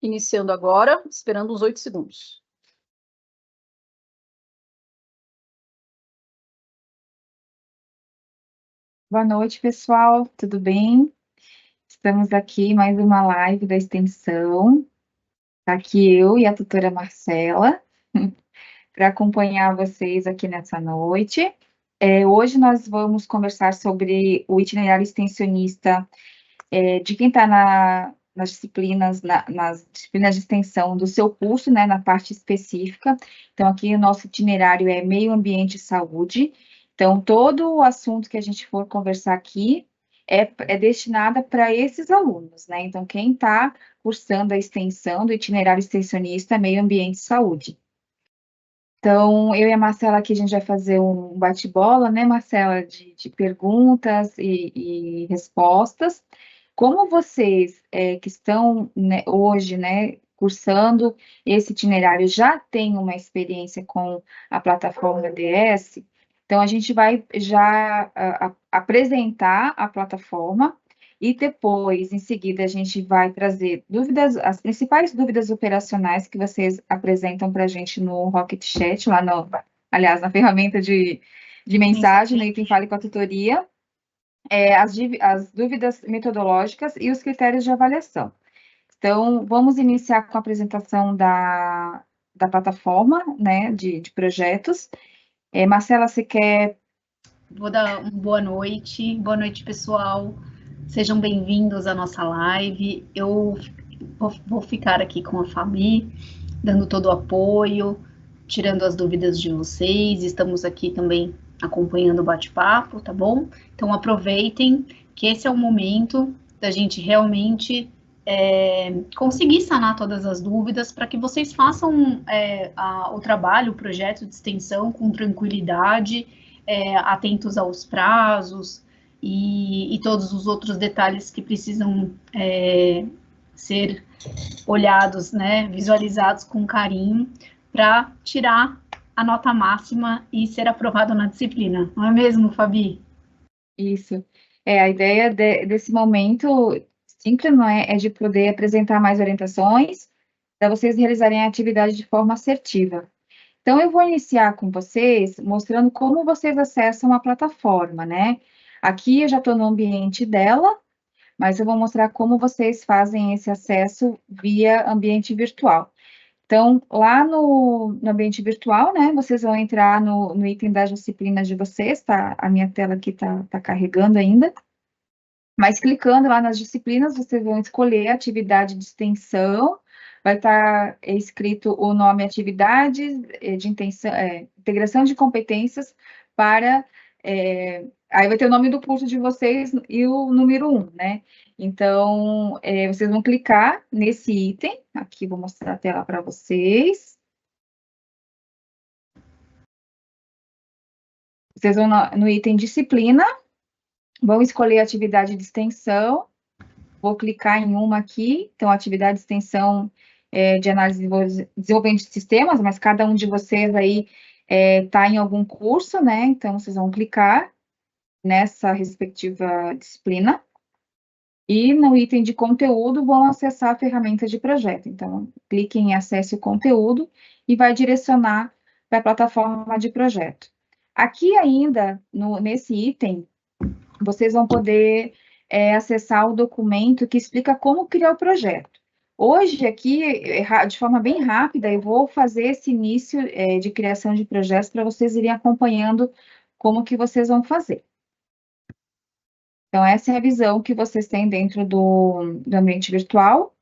Iniciando agora, esperando uns 8 segundos. Boa noite, pessoal, tudo bem? Estamos aqui em mais uma live da extensão. Tá aqui eu e a tutora Marcela para acompanhar vocês aqui nessa noite. Hoje nós vamos conversar sobre o itinerário extensionista de quem está nas disciplinas de extensão do seu curso, né, na parte específica. Então, aqui o nosso itinerário é meio ambiente e saúde. Então, todo o assunto que a gente for conversar aqui é destinado para esses alunos, né? Então, quem está cursando a extensão do itinerário extensionista meio ambiente e saúde. Então, eu e a Marcela aqui, a gente vai fazer um bate-bola, né, Marcela, de perguntas e respostas. Como vocês que estão, né, hoje, né, cursando esse itinerário já têm uma experiência com a plataforma DS, então a gente vai já apresentar a plataforma e depois, em seguida, a gente vai trazer dúvidas, as principais dúvidas operacionais que vocês apresentam para a gente no Rocket Chat, lá no, aliás, na ferramenta de mensagem, no item Fale com a Tutoria, as dúvidas metodológicas e os critérios de avaliação. Então, vamos iniciar com a apresentação da plataforma, né, de projetos. Marcela, você quer... Vou dar uma boa noite, pessoal. Sejam bem-vindos à nossa live. Eu vou ficar aqui com a Fabi, dando todo o apoio, tirando as dúvidas de vocês. Estamos aqui também acompanhando o bate-papo, tá bom? Então aproveitem que esse é o momento da gente realmente conseguir sanar todas as dúvidas para que vocês façam o trabalho, o projeto de extensão com tranquilidade, atentos aos prazos e todos os outros detalhes que precisam ser olhados, né, visualizados com carinho, para tirar a nota máxima e ser aprovado na disciplina. Não é mesmo, Fabi? Isso. A ideia desse momento síncrono é de poder apresentar mais orientações para vocês realizarem a atividade de forma assertiva. Então, eu vou iniciar com vocês mostrando como vocês acessam a plataforma, né? Aqui eu já estou no ambiente dela, mas eu vou mostrar como vocês fazem esse acesso via ambiente virtual. Então, lá no ambiente virtual, né, vocês vão entrar no item das disciplinas de vocês, tá? A minha tela aqui tá carregando ainda. Mas clicando lá nas disciplinas, vocês vão escolher a atividade de extensão, vai estar escrito o nome atividades de integração de competências para... aí vai ter o nome do curso de vocês e o número 1, né? Então, vocês vão clicar nesse item, aqui vou mostrar a tela para vocês. Vocês vão no item disciplina, vão escolher a atividade de extensão, vou clicar em uma aqui, então, atividade de extensão de análise de desenvolvimento de sistemas, mas cada um de vocês aí está em algum curso, né? Então, vocês vão clicar nessa respectiva disciplina. E no item de conteúdo, vão acessar a ferramenta de projeto. Então, cliquem em acesse o conteúdo e vai direcionar para a plataforma de projeto. Aqui ainda, nesse item, vocês vão poder acessar o documento que explica como criar o projeto. Hoje, aqui, de forma bem rápida, eu vou fazer esse início de criação de projetos para vocês irem acompanhando como que vocês vão fazer. Então, essa é a visão que vocês têm dentro do ambiente virtual.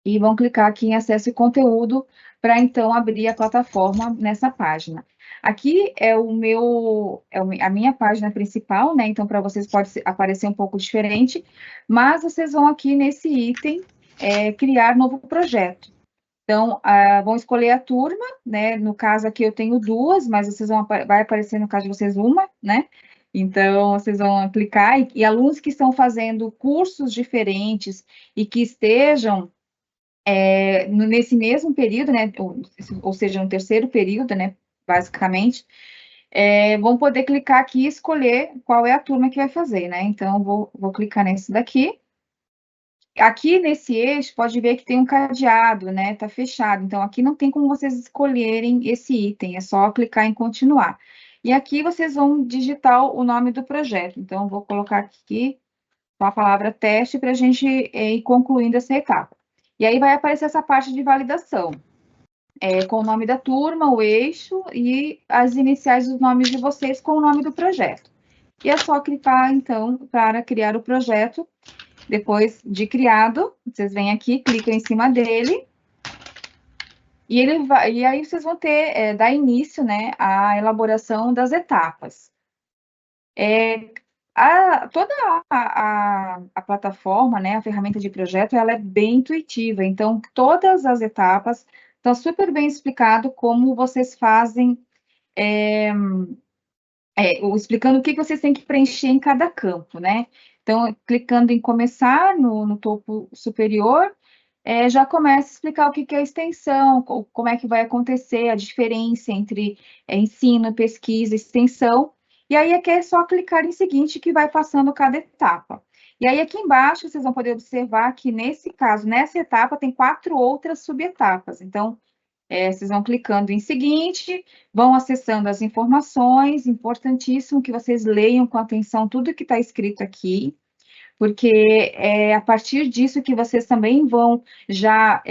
E vão clicar aqui em acesso e conteúdo para, então, abrir a plataforma nessa página. Aqui é a minha página principal, né? Então, para vocês pode aparecer um pouco diferente, mas vocês vão aqui nesse item, criar novo projeto. Então, vão escolher a turma, né? No caso aqui eu tenho duas, mas vocês vai aparecer no caso de vocês uma, né? Então, vocês vão clicar e alunos que estão fazendo cursos diferentes e que estejam nesse mesmo período, né, ou seja, no terceiro período, né, basicamente, vão poder clicar aqui e escolher qual é a turma que vai fazer, né, então vou clicar nesse daqui, Aqui nesse eixo, pode ver que tem um cadeado, né? Tá fechado. Então, aqui não tem como vocês escolherem esse item, é só clicar em continuar. E aqui vocês vão digitar o nome do projeto. Então, eu vou colocar aqui com a palavra teste para a gente ir concluindo essa etapa. E aí vai aparecer essa parte de validação, com o nome da turma, o eixo e as iniciais dos nomes de vocês com o nome do projeto. E é só clicar, então, para criar o projeto. Depois de criado, vocês vêm aqui, clicam em cima dele, e aí vocês vão ter, dar início, né, à elaboração das etapas. Toda a plataforma, né, a ferramenta de projeto, ela é bem intuitiva, então todas as etapas estão super bem explicado como vocês fazem, explicando o que vocês têm que preencher em cada campo, né? Então, clicando em começar no topo superior, já começa a explicar o que é a extensão, como é que vai acontecer, a diferença entre ensino, pesquisa, extensão. E aí aqui é só clicar em seguinte que vai passando cada etapa. E aí aqui embaixo vocês vão poder observar que nesse caso, nessa etapa, tem 4 outras subetapas. Então, vocês vão clicando em seguinte, vão acessando as informações, importantíssimo que vocês leiam com atenção tudo que está escrito aqui, porque é a partir disso que vocês também vão já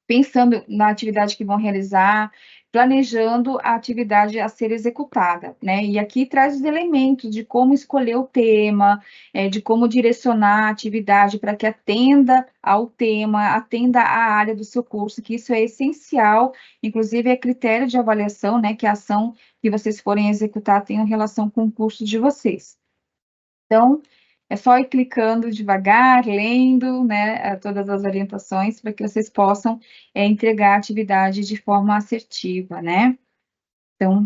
pensando na atividade que vão realizar, planejando a atividade a ser executada, né? E aqui traz os elementos de como escolher o tema, de como direcionar a atividade para que atenda ao tema, atenda à área do seu curso, que isso é essencial, inclusive é critério de avaliação, né? Que a ação que vocês forem executar tenha relação com o curso de vocês. Então, é só ir clicando devagar, lendo, né, todas as orientações para que vocês possam entregar a atividade de forma assertiva, né? Então,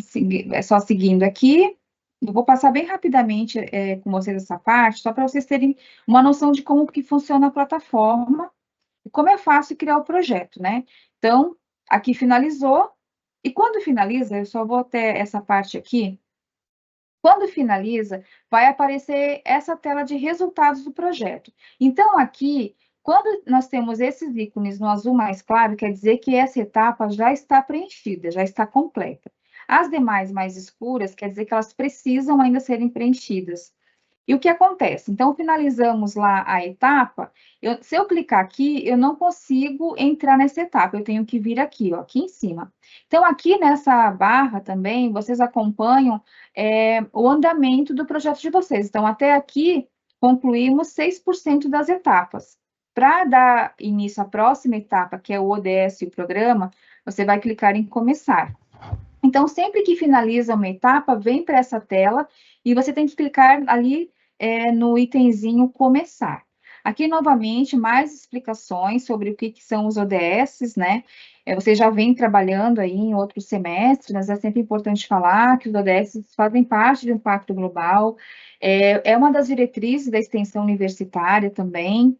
é só seguindo aqui. Eu vou passar bem rapidamente com vocês essa parte, só para vocês terem uma noção de como que funciona a plataforma e como é fácil criar o projeto, né? Então, aqui finalizou. E quando finaliza, eu só vou ter essa parte aqui. Quando finaliza, vai aparecer essa tela de resultados do projeto. Então, aqui, quando nós temos esses ícones no azul mais claro, quer dizer que essa etapa já está preenchida, já está completa. As demais mais escuras, quer dizer que elas precisam ainda serem preenchidas. E o que acontece? Então, finalizamos lá a etapa. Se eu clicar aqui, eu não consigo entrar nessa etapa. Eu tenho que vir aqui, ó, aqui em cima. Então, aqui nessa barra também, vocês acompanham o andamento do projeto de vocês. Então, até aqui, concluímos 6% das etapas. Para dar início à próxima etapa, que é o ODS e o programa, você vai clicar em começar. Então, sempre que finaliza uma etapa, vem para essa tela e você tem que clicar ali no itemzinho começar. Aqui, novamente, mais explicações sobre o que são os ODS, né? Você já vem trabalhando aí em outros semestres, mas é sempre importante falar que os ODS fazem parte de um pacto global, é uma das diretrizes da extensão universitária também,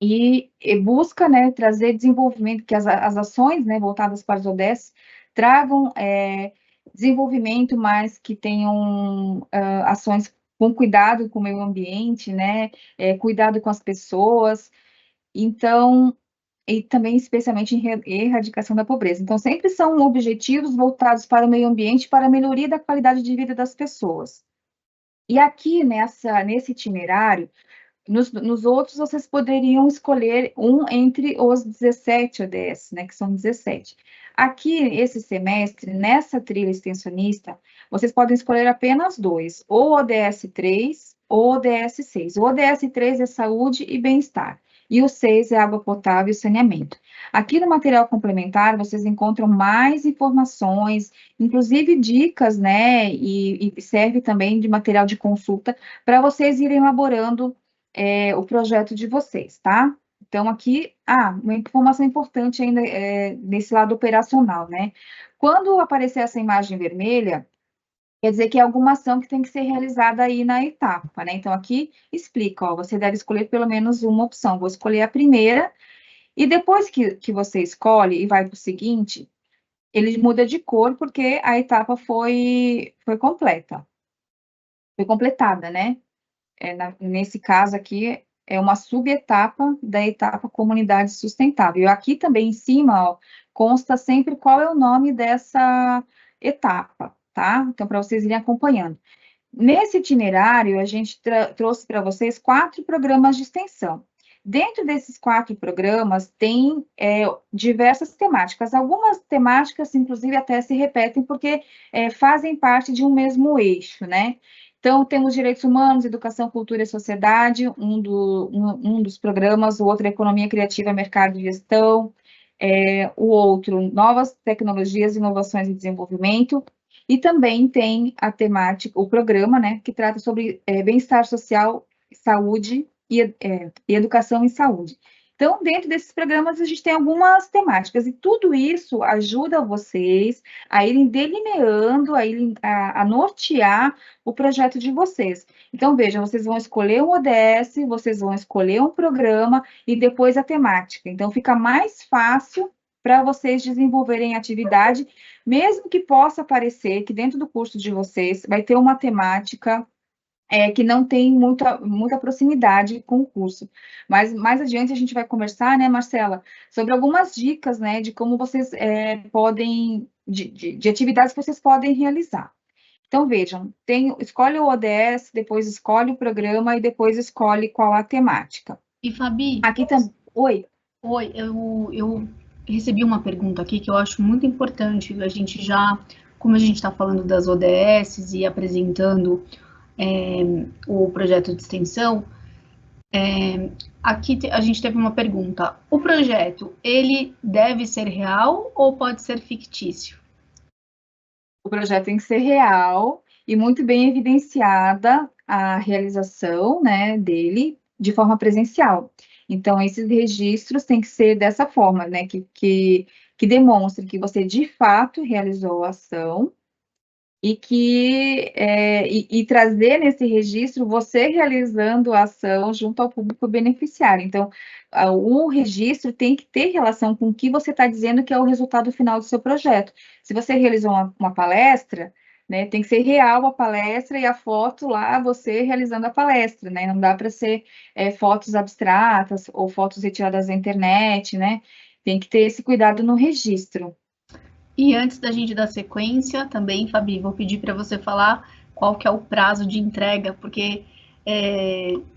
e busca, né, trazer desenvolvimento, que as ações, né, voltadas para os ODS tragam desenvolvimento, mas que tenham ações com cuidado com o meio ambiente, né, cuidado com as pessoas, então, e também especialmente em erradicação da pobreza. Então, sempre são objetivos voltados para o meio ambiente, para a melhoria da qualidade de vida das pessoas. E aqui, nesse itinerário, nos outros, vocês poderiam escolher um entre os 17 ODS, né, que são 17. Aqui, esse semestre, nessa trilha extensionista, vocês podem escolher apenas 2, ou ODS 3 ou ODS 6. O ODS 3 é saúde e bem-estar, e o 6 é água potável e saneamento. Aqui no material complementar, vocês encontram mais informações, inclusive dicas, né, e serve também de material de consulta para vocês irem elaborando o projeto de vocês, tá? Então, aqui, uma informação importante ainda nesse lado operacional, né? Quando aparecer essa imagem vermelha, quer dizer que é alguma ação que tem que ser realizada aí na etapa, né? Então, aqui explica, ó, você deve escolher pelo menos uma opção. Vou escolher a primeira, e depois que você escolhe e vai para o seguinte, ele muda de cor porque a etapa foi completa. Foi completada, né? Nesse caso aqui, é uma subetapa da etapa comunidade sustentável. Aqui também em cima, ó, consta sempre qual é o nome dessa etapa, tá? Então, para vocês irem acompanhando. Nesse itinerário, a gente trouxe para vocês 4 programas de extensão. Dentro desses 4 programas, tem diversas temáticas. Algumas temáticas, inclusive, até se repetem, porque fazem parte de um mesmo eixo, né? Então, temos direitos humanos, educação, cultura e sociedade, um dos programas, o outro, economia criativa, mercado e gestão, o outro, novas tecnologias, inovações e desenvolvimento, e também tem a temática, o programa, né, que trata sobre bem-estar social, saúde e educação e saúde. Então, dentro desses programas, a gente tem algumas temáticas, e tudo isso ajuda vocês a irem delineando, a nortear o projeto de vocês. Então, vejam, vocês vão escolher um ODS, vocês vão escolher um programa, e depois a temática. Então, fica mais fácil para vocês desenvolverem atividade, mesmo que possa parecer que dentro do curso de vocês vai ter uma temática que não tem muita proximidade com o curso. Mas mais adiante a gente vai conversar, né, Marcela, sobre algumas dicas, né, de como vocês podem, de atividades que vocês podem realizar. Então, vejam, escolhe o ODS, depois escolhe o programa e depois escolhe qual a temática. E, Fabi? Aqui também. Oi. Oi, eu recebi uma pergunta aqui que eu acho muito importante. A gente já, como a gente está falando das ODS e apresentando o projeto de extensão, aqui a gente teve uma pergunta. O projeto, ele deve ser real ou pode ser fictício? O projeto tem que ser real e muito bem evidenciada a realização, né, dele de forma presencial. Então, esses registros têm que ser dessa forma, né, que demonstre que você de fato realizou a ação e trazer nesse registro você realizando a ação junto ao público beneficiário. Então, o registro tem que ter relação com o que você está dizendo que é o resultado final do seu projeto. Se você realizou uma palestra, né, tem que ser real a palestra e a foto lá, você realizando a palestra, né? Não dá para ser fotos abstratas ou fotos retiradas da internet, né? Tem que ter esse cuidado no registro. E antes da gente dar sequência, também, Fabi, vou pedir para você falar qual que é o prazo de entrega, porque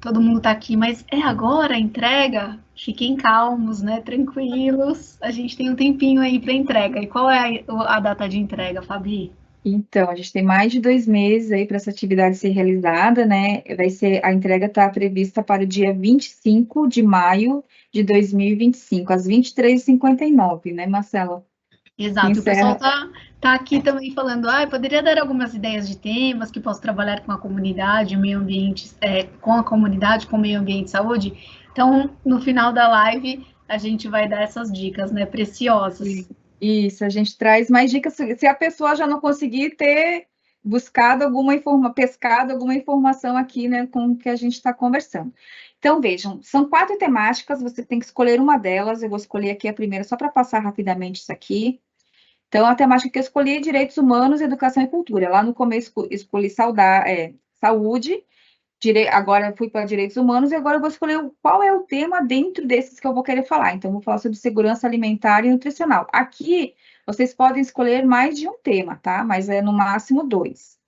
todo mundo está aqui, mas é agora a entrega? Fiquem calmos, né? Tranquilos. A gente tem um tempinho aí para entrega. E qual é a data de entrega, Fabi? Então, a gente tem mais de 2 meses aí para essa atividade ser realizada, né? A entrega está prevista para o dia 25 de maio de 2025, às 23h59, né, Marcela? Exato, o pessoal tá aqui também falando, poderia dar algumas ideias de temas que posso trabalhar com a comunidade, meio ambiente, com a comunidade, com meio ambiente e saúde. Então, no final da live, a gente vai dar essas dicas, né, preciosas. Isso, a gente traz mais dicas, se a pessoa já não conseguir ter buscado pescado alguma informação aqui, né, com o que a gente está conversando. Então, vejam, são 4 temáticas, você tem que escolher uma delas, eu vou escolher aqui a primeira, só para passar rapidamente isso aqui. Então, a temática que eu escolhi é Direitos Humanos, Educação e Cultura. Lá no começo, escolhi saúde, agora fui para Direitos Humanos, e agora eu vou escolher qual é o tema dentro desses que eu vou querer falar. Então, vou falar sobre segurança alimentar e nutricional. Aqui, vocês podem escolher mais de um tema, tá? Mas é no máximo 2.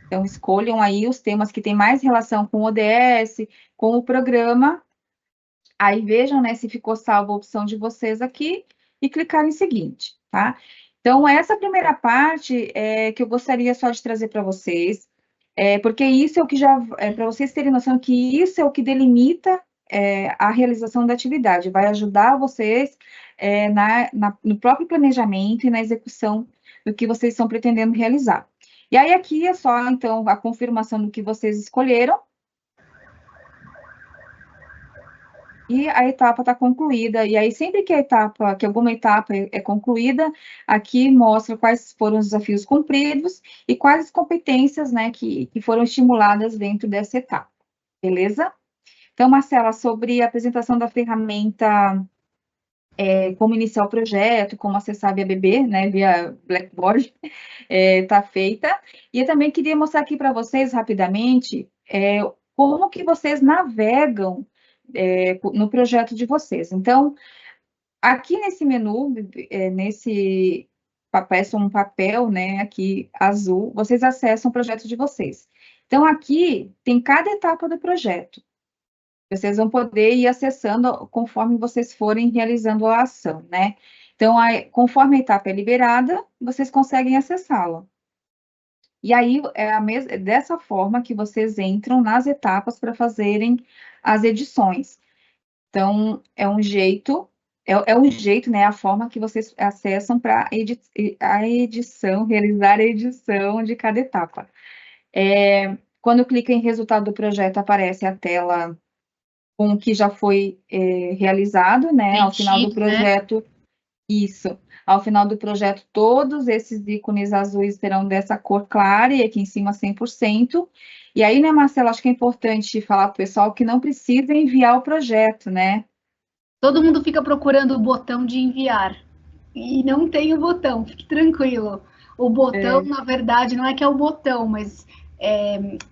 Então, escolham aí os temas que têm mais relação com o ODS, com o programa. Aí, vejam, né, se ficou salva a opção de vocês aqui e clicar em seguinte, tá? Então, essa primeira parte que eu gostaria só de trazer para vocês, porque isso é o que para vocês terem noção que isso é o que delimita a realização da atividade, vai ajudar vocês no próprio planejamento e na execução do que vocês estão pretendendo realizar. E aí, aqui é só, então, a confirmação do que vocês escolheram, e a etapa está concluída. E aí, sempre que alguma etapa é concluída, aqui mostra quais foram os desafios cumpridos e quais as competências, né, que foram estimuladas dentro dessa etapa. Beleza? Então, Marcela, sobre a apresentação da ferramenta, como iniciar o projeto, como acessar via BB, né, via Blackboard, está feita. E eu também queria mostrar aqui para vocês, rapidamente, como que vocês navegam no projeto de vocês. Então, aqui nesse menu, nesse papel, um papel, né, aqui azul, vocês acessam o projeto de vocês. Então, aqui tem cada etapa do projeto. Vocês vão poder ir acessando conforme vocês forem realizando a ação, né? Então, conforme a etapa é liberada, vocês conseguem acessá-la. E aí, é dessa forma que vocês entram nas etapas para fazerem as edições. Então, é um jeito, né, a forma que vocês acessam para realizar a edição de cada etapa. Quando clica em resultado do projeto, aparece a tela com o que já foi realizado, né, ao final do projeto, né? Isso. Ao final do projeto, todos esses ícones azuis serão dessa cor clara, e aqui em cima 100%. E aí, né, Marcela, acho que é importante falar para o pessoal que não precisa enviar o projeto, né? Todo mundo fica procurando o botão de enviar, e não tem o botão, fique tranquilo. O botão, na verdade, não é que é o botão, mas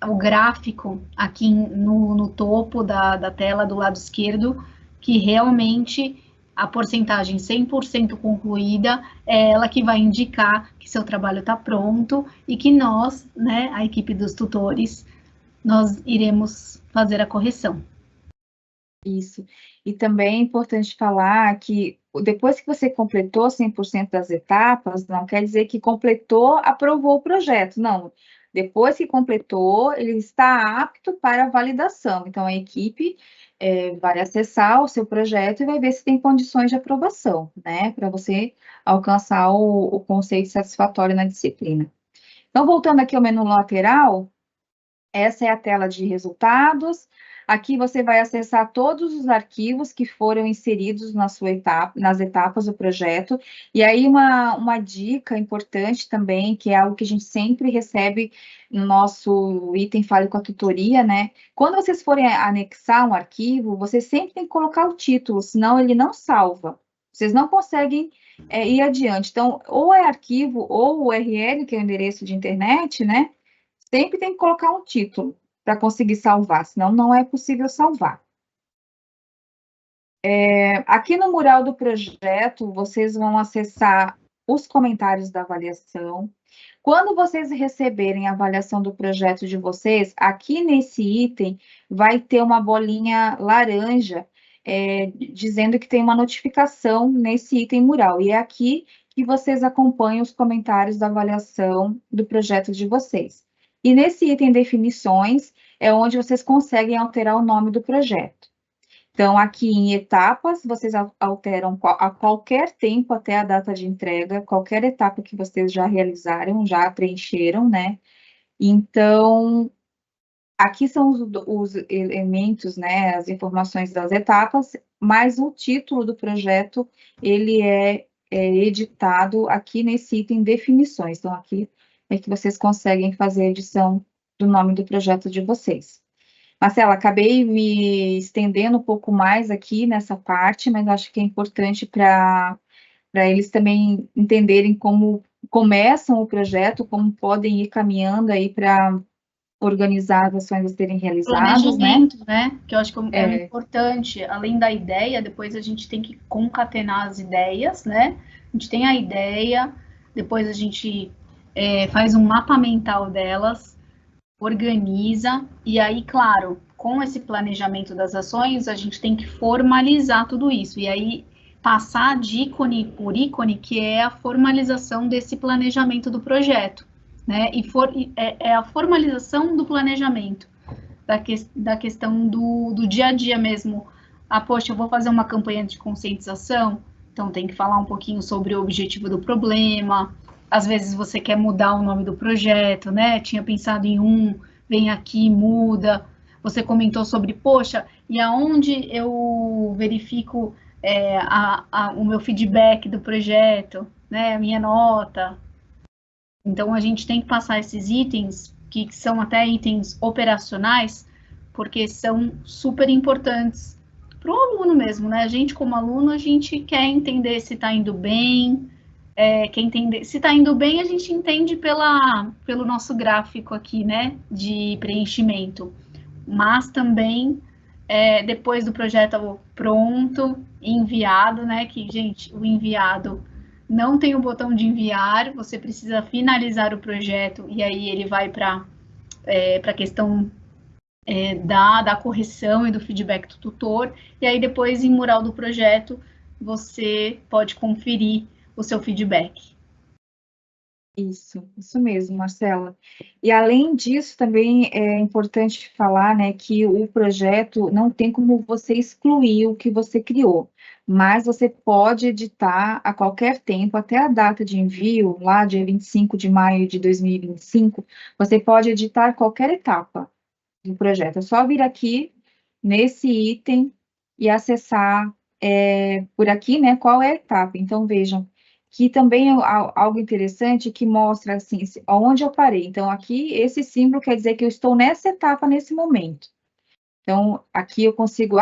o gráfico aqui no topo da tela do lado esquerdo, que realmente a porcentagem 100% concluída é ela que vai indicar que seu trabalho está pronto e que nós, né, a equipe dos tutores, nós iremos fazer a correção. Isso. E também é importante falar que depois que você completou 100% das etapas, não quer dizer que completou, aprovou o projeto, não. Depois que completou, ele está apto para validação. Então, a equipe vai acessar o seu projeto e vai ver se tem condições de aprovação, né? Para você alcançar o conceito satisfatório na disciplina. Então, voltando aqui ao menu lateral, essa é a tela de resultados. Aqui você vai acessar todos os arquivos que foram inseridos nas etapas do projeto. E aí, uma dica importante também, que é algo que a gente sempre recebe no nosso item Fale com a Tutoria, né? Quando vocês forem anexar um arquivo, vocês sempre tem que colocar o título, senão ele não salva. Vocês não conseguem ir adiante. Então, ou é arquivo, ou URL, que é o endereço de internet, né? Sempre tem que colocar um título para conseguir salvar, senão não é possível salvar. Aqui no mural do projeto, vocês vão acessar os comentários da avaliação. Quando vocês receberem a avaliação do projeto de vocês, aqui nesse item vai ter uma bolinha laranja dizendo que tem uma notificação nesse item mural. E é aqui que vocês acompanham os comentários da avaliação do projeto de vocês. E nesse item definições é onde vocês conseguem alterar o nome do projeto. Então, aqui em etapas, vocês alteram a qualquer tempo até a data de entrega, qualquer etapa que vocês já realizaram, já preencheram, né? Então, aqui são os elementos, né, as informações das etapas, mas o título do projeto, ele é editado aqui nesse item definições. Então, aqui é que vocês conseguem fazer a edição do nome do projeto de vocês. Marcela, acabei me estendendo um pouco mais aqui nessa parte, mas acho que é importante para eles também entenderem como começam o projeto, como podem ir caminhando aí para organizar as ações a serem realizadas, planejamento, né? Que eu acho que é importante, além da ideia, depois a gente tem que concatenar as ideias, né? A gente tem a ideia, depois a gente faz um mapa mental delas, organiza, e aí, claro, com esse planejamento das ações, a gente tem que formalizar tudo isso, e aí passar de ícone por ícone, que é a formalização desse planejamento do projeto, né? E é a formalização do planejamento, da questão do dia a dia mesmo. Ah, poxa, eu vou fazer uma campanha de conscientização, então tem que falar um pouquinho sobre o objetivo do problema. Às vezes você quer mudar o nome do projeto, né? Tinha pensado em vem aqui, muda. Você comentou sobre, poxa, e aonde eu verifico o meu feedback do projeto, né? A minha nota. Então, a gente tem que passar esses itens, que são até itens operacionais, porque são super importantes para o aluno mesmo, né? A gente, como aluno, a gente quer entender se está indo bem, quer entender. Se está indo bem, a gente entende pelo nosso gráfico aqui, né, de preenchimento. Mas também depois do projeto pronto, enviado, né? Que, gente, o enviado não tem o botão de enviar, você precisa finalizar o projeto e aí ele vai para a questão da correção e do feedback do tutor, e aí depois em mural do projeto você pode conferir o seu feedback. Isso mesmo, Marcela. E além disso, também é importante falar, né, que o projeto não tem como você excluir o que você criou, mas você pode editar a qualquer tempo, até a data de envio, lá dia 25 de maio de 2025, você pode editar qualquer etapa do projeto. É só vir aqui nesse item e acessar por aqui, né, qual é a etapa. Então, vejam que também é algo interessante que mostra, assim, onde eu parei. Então, aqui, esse símbolo quer dizer que eu estou nessa etapa, nesse momento. Então, aqui eu consigo,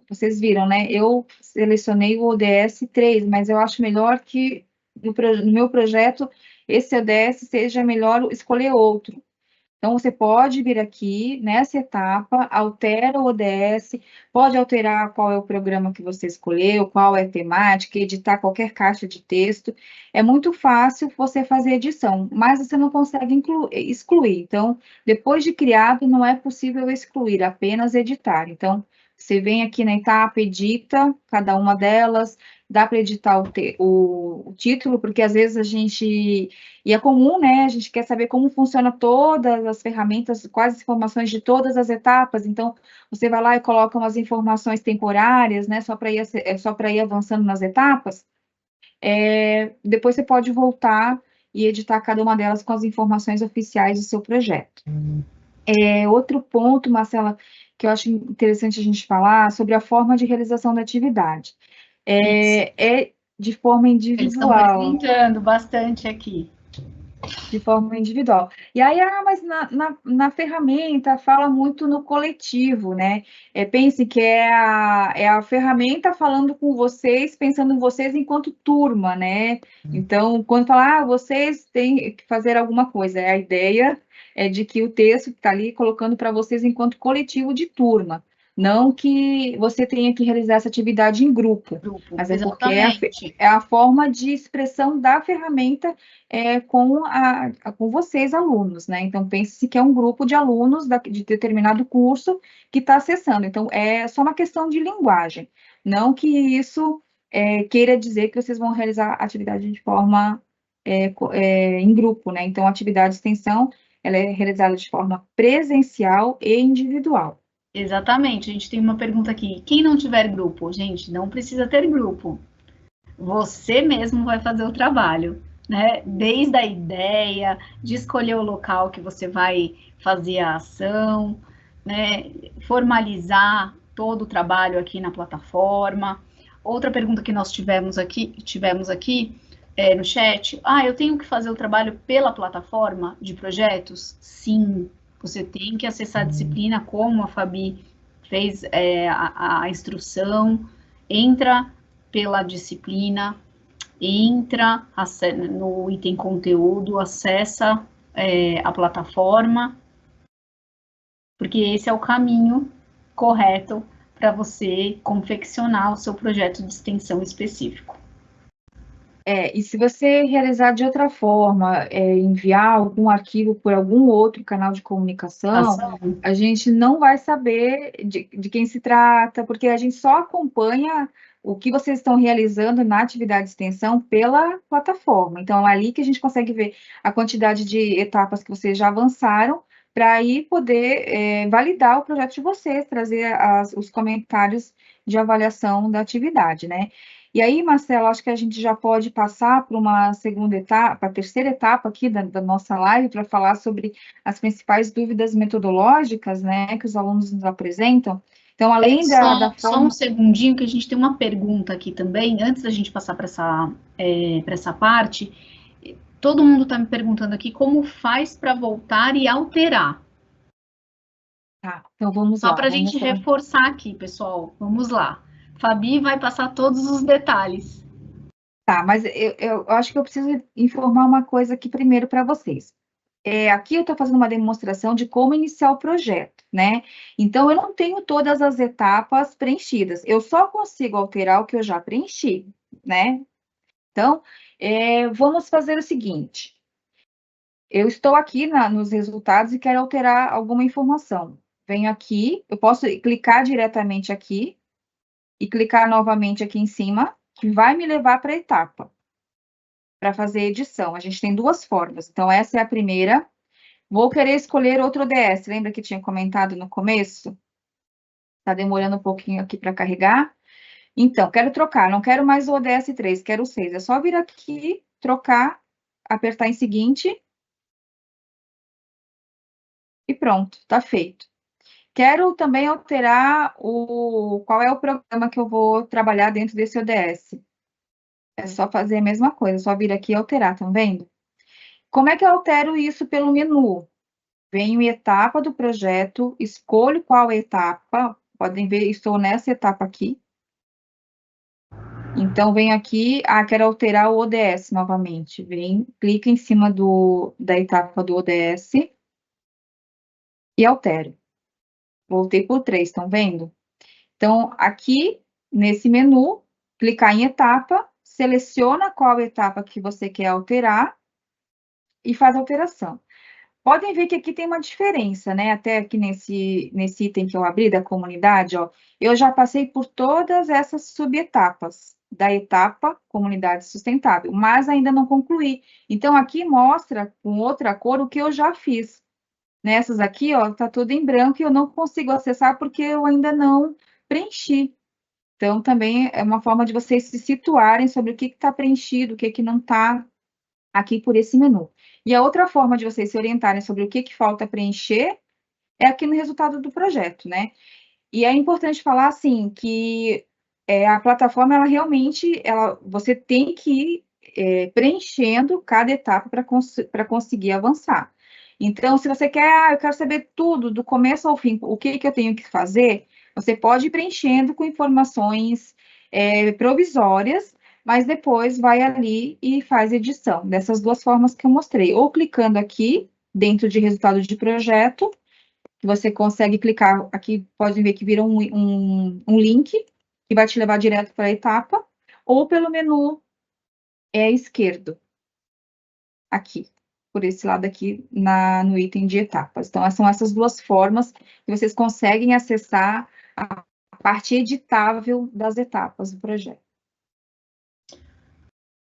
vocês viram, né, eu selecionei o ODS 3, mas eu acho melhor que no meu projeto, esse ODS seja melhor escolher outro. Então, você pode vir aqui nessa etapa, altera o ODS, pode alterar qual é o programa que você escolheu, qual é a temática, editar qualquer caixa de texto. É muito fácil você fazer edição, mas você não consegue excluir. Então, depois de criado, não é possível excluir, apenas editar. Então, você vem aqui na etapa, edita cada uma delas, dá para editar o título, porque às vezes e é comum, né? A gente quer saber como funciona todas as ferramentas, quais as informações de todas as etapas. Então, você vai lá e coloca umas informações temporárias, né? Só para ir avançando nas etapas. Depois você pode voltar e editar cada uma delas com as informações oficiais do seu projeto. Outro ponto, Marcela, que eu acho interessante a gente falar sobre a forma de realização da atividade. De forma individual. Eles estão perguntando bastante aqui. De forma individual. E aí, mas na ferramenta fala muito no coletivo, né? Pense que é a ferramenta falando com vocês, pensando em vocês enquanto turma, né? Então, quando fala, vocês têm que fazer alguma coisa, a ideia é de que o texto está ali colocando para vocês enquanto coletivo de turma. Não que você tenha que realizar essa atividade em grupo, mas porque é a forma de expressão da ferramenta com vocês, alunos, né? Então, pense-se que é um grupo de alunos de determinado curso que está acessando. Então, é só uma questão de linguagem. Não que isso queira dizer que vocês vão realizar a atividade de forma em grupo, né? Então, a atividade de extensão, ela é realizada de forma presencial e individual. Exatamente. A gente tem uma pergunta aqui. Quem não tiver grupo? Gente, não precisa ter grupo. Você mesmo vai fazer o trabalho, né? Desde a ideia, de escolher o local que você vai fazer a ação, né? Formalizar todo o trabalho aqui na plataforma. Outra pergunta que nós tivemos aqui no chat. Eu tenho que fazer o trabalho pela plataforma de projetos? Sim. Você tem que acessar a disciplina, como a Fabi fez a instrução, entra pela disciplina, entra no item conteúdo, acessa a plataforma, porque esse é o caminho correto para você confeccionar o seu projeto de extensão específico. E se você realizar de outra forma, enviar algum arquivo por algum outro canal de comunicação, a gente não vai saber de quem se trata, porque a gente só acompanha o que vocês estão realizando na atividade de extensão pela plataforma. Então, é ali que a gente consegue ver a quantidade de etapas que vocês já avançaram, para aí poder validar o projeto de vocês, trazer os comentários de avaliação da atividade, né? E aí, Marcelo, acho que a gente já pode passar para uma segunda etapa, a terceira etapa aqui da nossa live, para falar sobre as principais dúvidas metodológicas, né, que os alunos nos apresentam. Então, além da forma... Só um segundinho, que a gente tem uma pergunta aqui também, antes da gente passar para essa parte. Todo mundo está me perguntando aqui como faz para voltar e alterar. Tá, então vamos lá. Só para a gente reforçar aqui, pessoal, vamos lá. Fabi vai passar todos os detalhes. Tá, mas eu acho que eu preciso informar uma coisa aqui primeiro para vocês. aqui eu estou fazendo uma demonstração de como iniciar o projeto, né? Então, eu não tenho todas as etapas preenchidas, eu só consigo alterar o que eu já preenchi, né? Então, vamos fazer o seguinte, eu estou aqui nos resultados e quero alterar alguma informação. Venho aqui, eu posso clicar diretamente aqui e clicar novamente aqui em cima, que vai me levar para a etapa, para fazer edição. A gente tem duas formas, então essa é a primeira. Vou querer escolher outro ODS, lembra que tinha comentado no começo? Está demorando um pouquinho aqui para carregar. Então, quero trocar, não quero mais o ODS 3, quero o 6. É só vir aqui, trocar, apertar em seguinte, e pronto, está feito. Quero também alterar qual é o programa que eu vou trabalhar dentro desse ODS. É só fazer a mesma coisa, só vir aqui e alterar, estão vendo? Como é que eu altero isso pelo menu? Venho em etapa do projeto, escolho qual etapa, podem ver, estou nessa etapa aqui. Então, venho aqui, quero alterar o ODS novamente. Clica em cima da etapa do ODS e altero. Voltei por 3, estão vendo? Então, aqui, nesse menu, clicar em etapa, seleciona qual etapa que você quer alterar e faz a alteração. Podem ver que aqui tem uma diferença, né? Até aqui nesse item que eu abri da comunidade, ó, eu já passei por todas essas subetapas da etapa comunidade sustentável, mas ainda não concluí. Então, aqui mostra com outra cor o que eu já fiz. Nessas aqui, ó, tá tudo em branco e eu não consigo acessar porque eu ainda não preenchi. Então, também é uma forma de vocês se situarem sobre o que está preenchido, o que não está aqui por esse menu. E a outra forma de vocês se orientarem sobre o que falta preencher é aqui no resultado do projeto, né? E é importante falar, assim, que a plataforma, ela realmente, você tem que ir preenchendo cada etapa para conseguir avançar. Então, se você quer, eu quero saber tudo, do começo ao fim, o que eu tenho que fazer, você pode ir preenchendo com informações provisórias, mas depois vai ali e faz edição, dessas duas formas que eu mostrei, ou clicando aqui, dentro de resultado de projeto, que você consegue clicar, aqui pode ver que vira um link, que vai te levar direto para a etapa, ou pelo menu esquerdo, aqui, por esse lado aqui, no item de etapas. Então, são essas duas formas que vocês conseguem acessar a parte editável das etapas do projeto.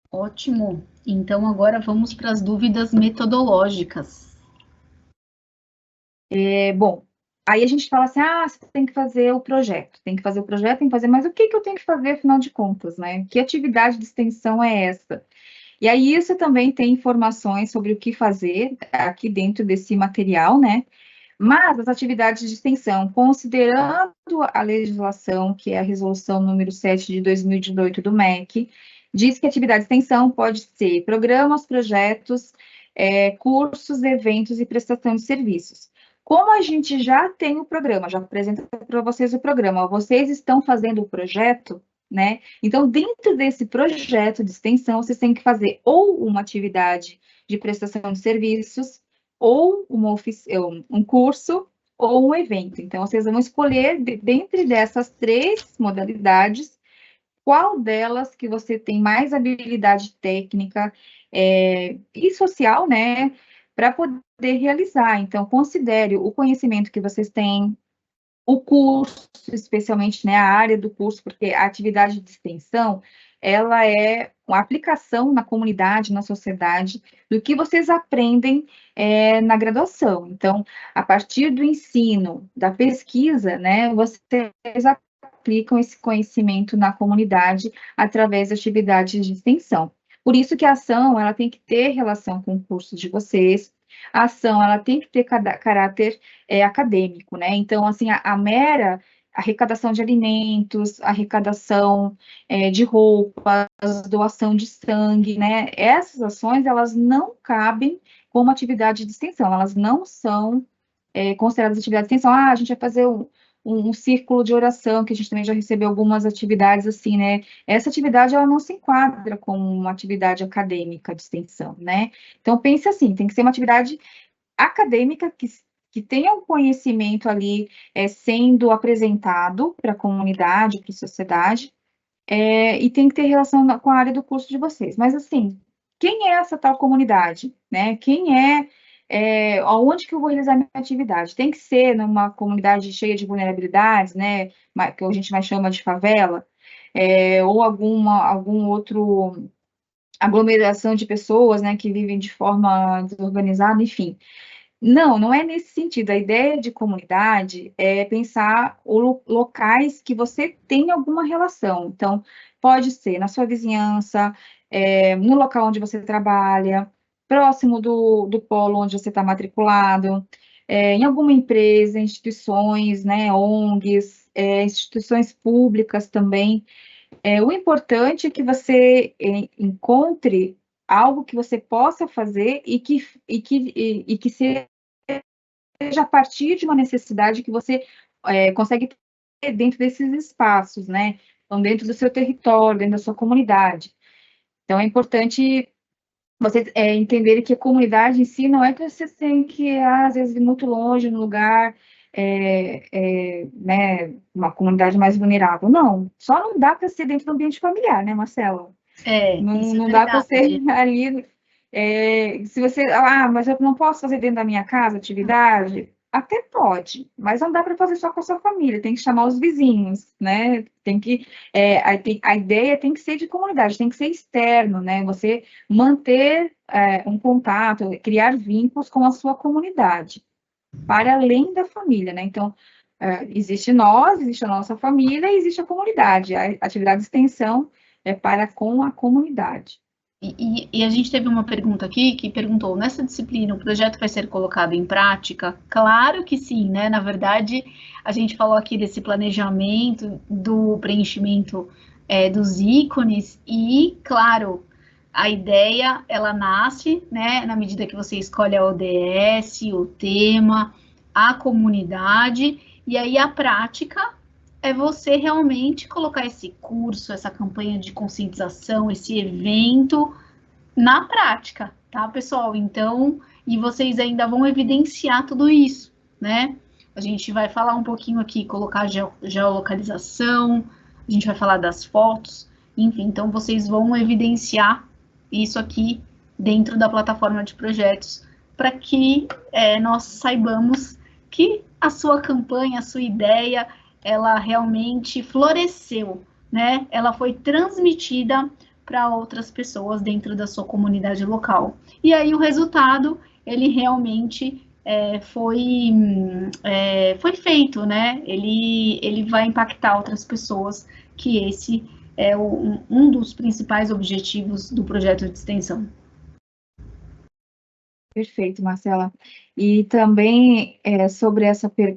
Ótimo. Então, agora vamos para as dúvidas metodológicas. Bom, aí a gente fala assim, você tem que fazer o projeto, tem que fazer, mas o que eu tenho que fazer, afinal de contas, né? Que atividade de extensão é essa? E aí, isso também tem informações sobre o que fazer aqui dentro desse material, né? Mas as atividades de extensão, considerando a legislação, que é a resolução número 7 de 2018 do MEC, diz que atividade de extensão pode ser programas, projetos, cursos, eventos e prestação de serviços. Como a gente já tem o programa, já apresenta para vocês o programa, vocês estão fazendo o projeto, né? Então, dentro desse projeto de extensão, vocês têm que fazer ou uma atividade de prestação de serviços, ou um curso, ou um evento. Então, vocês vão escolher, dentre dessas 3 modalidades, qual delas que você tem mais habilidade técnica e social, né, para poder realizar. Então, considere o conhecimento que vocês têm, o curso, especialmente, né, a área do curso, porque a atividade de extensão, ela é uma aplicação na comunidade, na sociedade, do que vocês aprendem na graduação. Então, a partir do ensino, da pesquisa, né, vocês aplicam esse conhecimento na comunidade através de atividades de extensão. Por isso que a ação, ela tem que ter relação com o curso de vocês, a ação, ela tem que ter caráter acadêmico, né? Então, assim, a mera arrecadação de alimentos, arrecadação de roupas, doação de sangue, né? Essas ações, elas não cabem como atividade de extensão, elas não são consideradas atividade de extensão. A gente vai fazer um círculo de oração, que a gente também já recebeu algumas atividades assim, né? Essa atividade, ela não se enquadra como uma atividade acadêmica de extensão, né? Então, pense assim, tem que ser uma atividade acadêmica, que tenha um conhecimento ali sendo apresentado para a comunidade, para a sociedade, e tem que ter relação com a área do curso de vocês. Mas, assim, quem é essa tal comunidade, né? Quem aonde que eu vou realizar minha atividade? Tem que ser numa comunidade cheia de vulnerabilidades, né? Que a gente mais chama de favela, ou algum outro aglomeração de pessoas, né, que vivem de forma desorganizada, enfim. Não é nesse sentido. A ideia de comunidade é pensar locais que você tem alguma relação. Então, pode ser na sua vizinhança, no local onde você trabalha, próximo do polo onde você está matriculado, em alguma empresa, instituições, né, ONGs, instituições públicas também. O importante é que você encontre algo que você possa fazer e que seja a partir de uma necessidade que você consegue ter dentro desses espaços, né? Então, dentro do seu território, dentro da sua comunidade. Então, é importante vocês entenderem que a comunidade em si não é que você tem que, às vezes, ir muito longe, no lugar, né, uma comunidade mais vulnerável. Não, só não dá para ser dentro do ambiente familiar, né, Marcelo? Não dá para ser ali. Se você. Mas eu não posso fazer dentro da minha casa atividade? Até pode, mas não dá para fazer só com a sua família, tem que chamar os vizinhos, né? Tem que. A ideia tem que ser de comunidade, tem que ser externo, né? Você manter um contato, criar vínculos com a sua comunidade, para além da família, né? Então, existe a nossa família e existe a comunidade. A atividade de extensão é para com a comunidade. E a gente teve uma pergunta aqui que perguntou: nessa disciplina o projeto vai ser colocado em prática? Claro que sim, né? Na verdade, a gente falou aqui desse planejamento, do preenchimento dos ícones e, claro, a ideia, ela nasce, né, na medida que você escolhe a ODS, o tema, a comunidade, e aí a prática é você realmente colocar esse curso, essa campanha de conscientização, esse evento na prática, tá, pessoal? Então, e vocês ainda vão evidenciar tudo isso, né? A gente vai falar um pouquinho aqui, colocar geolocalização, a gente vai falar das fotos, enfim, então vocês vão evidenciar isso aqui dentro da plataforma de projetos, para que nós saibamos que a sua campanha, a sua ideia, ela realmente floresceu, né? Ela foi transmitida para outras pessoas dentro da sua comunidade local. E aí o resultado, ele realmente foi feito, né? Ele vai impactar outras pessoas, que esse é um dos principais objetivos do projeto de extensão. Perfeito, Marcela. E também sobre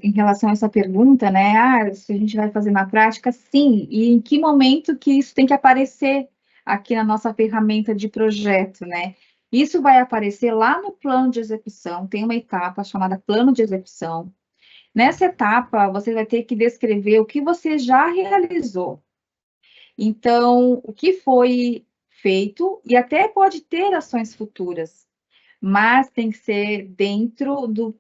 em relação a essa pergunta, né? Se a gente vai fazer na prática, sim. E em que momento que isso tem que aparecer aqui na nossa ferramenta de projeto, né? Isso vai aparecer lá no plano de execução, tem uma etapa chamada plano de execução. Nessa etapa, você vai ter que descrever o que você já realizou. Então, o que foi feito, e até pode ter ações futuras, mas tem que ser dentro do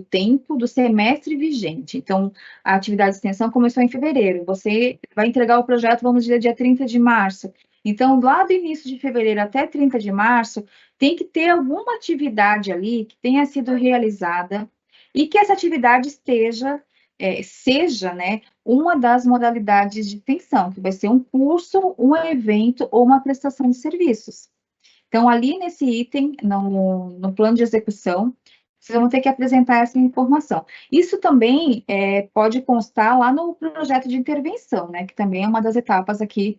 tempo do semestre vigente. Então, a atividade de extensão começou em fevereiro, você vai entregar o projeto, vamos dizer, dia 30 de março. Então, lá do início de fevereiro até 30 de março, tem que ter alguma atividade ali que tenha sido realizada e que essa atividade seja, né, uma das modalidades de extensão, que vai ser um curso, um evento ou uma prestação de serviços. Então, ali nesse item, no plano de execução, vocês vão ter que apresentar essa informação. Isso também pode constar lá no projeto de intervenção, né, que também é uma das etapas aqui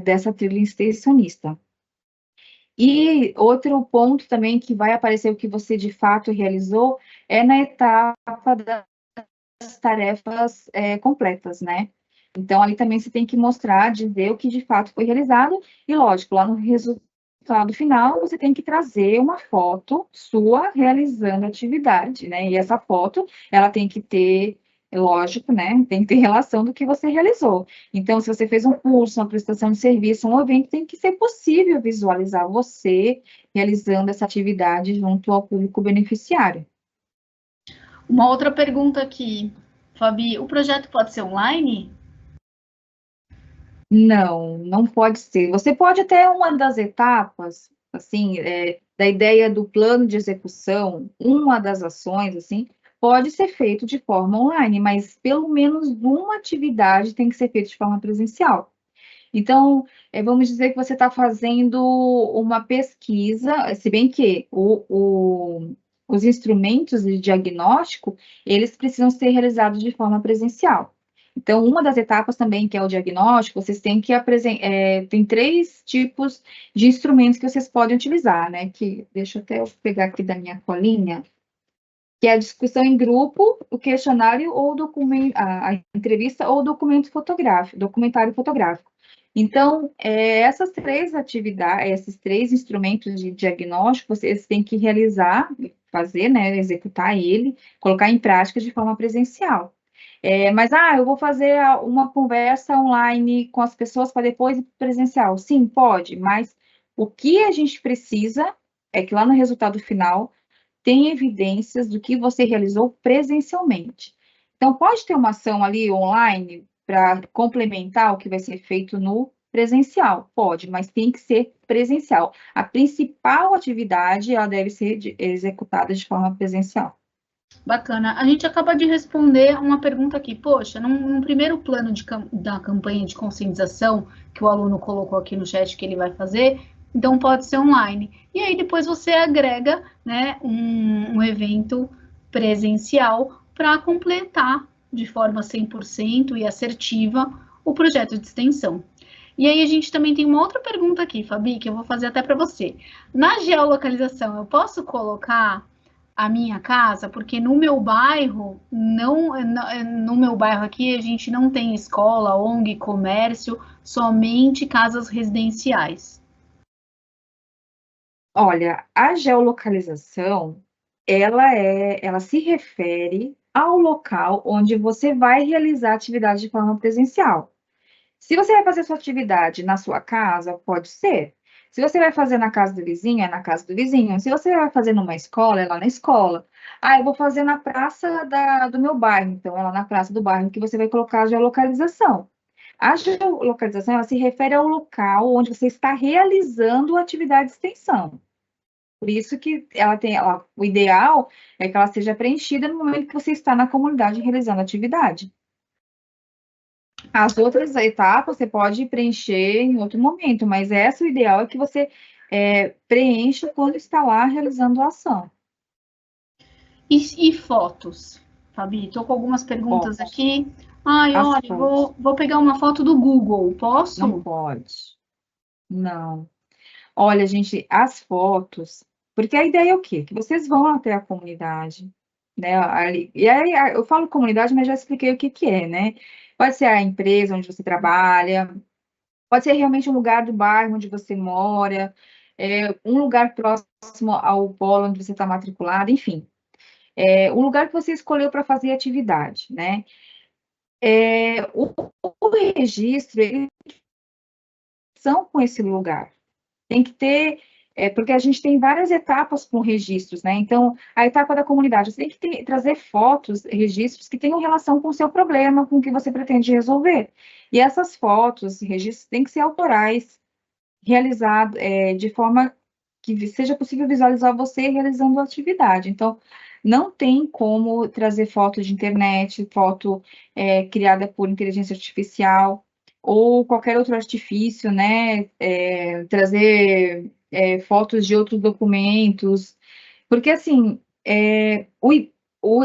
dessa trilha extensionista. E outro ponto também que vai aparecer o que você de fato realizou é na etapa das tarefas completas, né? Então, ali também você tem que mostrar, dizer o que de fato foi realizado, e lógico, lá no resultado final, você tem que trazer uma foto sua realizando a atividade, né? E essa foto, ela tem que ter é lógico, né? Tem que ter relação do que você realizou. Então, se você fez um curso, uma prestação de serviço, um evento, tem que ser possível visualizar você realizando essa atividade junto ao público beneficiário. Uma outra pergunta aqui, Fabi, o projeto pode ser online? Não, não pode ser. Você pode ter uma das etapas, assim, da ideia do plano de execução, uma das ações, assim, pode ser feito de forma online, mas pelo menos uma atividade tem que ser feita de forma presencial. Então, vamos dizer que você está fazendo uma pesquisa, se bem que os instrumentos de diagnóstico, eles precisam ser realizados de forma presencial. Então, uma das etapas também, que é o diagnóstico, vocês têm que tem 3 tipos de instrumentos que vocês podem utilizar, né? Deixa eu até pegar aqui da minha colinha, que é a discussão em grupo, o questionário ou a entrevista ou o documentário fotográfico. Então, essas 3 atividades, esses 3 instrumentos de diagnóstico, vocês têm que realizar, fazer, né, executar ele, colocar em prática de forma presencial. Mas, eu vou fazer uma conversa online com as pessoas para depois ir presencial. Sim, pode, mas o que a gente precisa é que lá no resultado final tem evidências do que você realizou presencialmente. Então, pode ter uma ação ali online para complementar o que vai ser feito no presencial? Pode, mas tem que ser presencial. A principal atividade, ela deve ser executada de forma presencial. Bacana. A gente acaba de responder uma pergunta aqui. Poxa, num primeiro plano da campanha de conscientização que o aluno colocou aqui no chat que ele vai fazer, então pode ser online. E aí depois você agrega, né, um evento presencial para completar de forma 100% e assertiva o projeto de extensão. E aí a gente também tem uma outra pergunta aqui, Fabi, que eu vou fazer até para você. Na geolocalização, eu posso colocar a minha casa, porque no meu bairro, no meu bairro aqui, a gente não tem escola, ONG, comércio, somente casas residenciais. Olha, a geolocalização, ela se refere ao local onde você vai realizar a atividade de forma presencial. Se você vai fazer sua atividade na sua casa, pode ser. Se você vai fazer na casa do vizinho, é na casa do vizinho. Se você vai fazer numa escola, é lá na escola. Eu vou fazer na praça do meu bairro. Então, é lá na praça do bairro que você vai colocar a geolocalização. A geolocalização, ela se refere ao local onde você está realizando a atividade de extensão. Por isso que o ideal é que ela seja preenchida no momento que você está na comunidade realizando a atividade. As outras etapas você pode preencher em outro momento, mas o ideal é que você preencha quando está lá realizando a ação. E fotos? Fabi, estou com algumas perguntas Fotos. aqui. Olha, vou pegar uma foto do Google, posso? Não pode. Não. Olha, gente, as fotos, porque a ideia é o quê? Que vocês vão até a comunidade, né? E aí eu falo comunidade, mas já expliquei o que é, né? Pode ser a empresa onde você trabalha, pode ser realmente um lugar do bairro onde você mora, um lugar próximo ao polo onde você está matriculado, enfim. O lugar que você escolheu para fazer atividade, né? O registro, eles são com esse lugar. Tem que ter, porque a gente tem várias etapas com registros, né? Então, a etapa da comunidade, você tem que trazer fotos, registros que tenham relação com o seu problema, com o que você pretende resolver. E essas fotos, registros, têm que ser autorais, realizado de forma que seja possível visualizar você realizando a atividade. Então, não tem como trazer foto de internet, foto criada por inteligência artificial, ou qualquer outro artifício, né? Trazer fotos de outros documentos, porque, assim,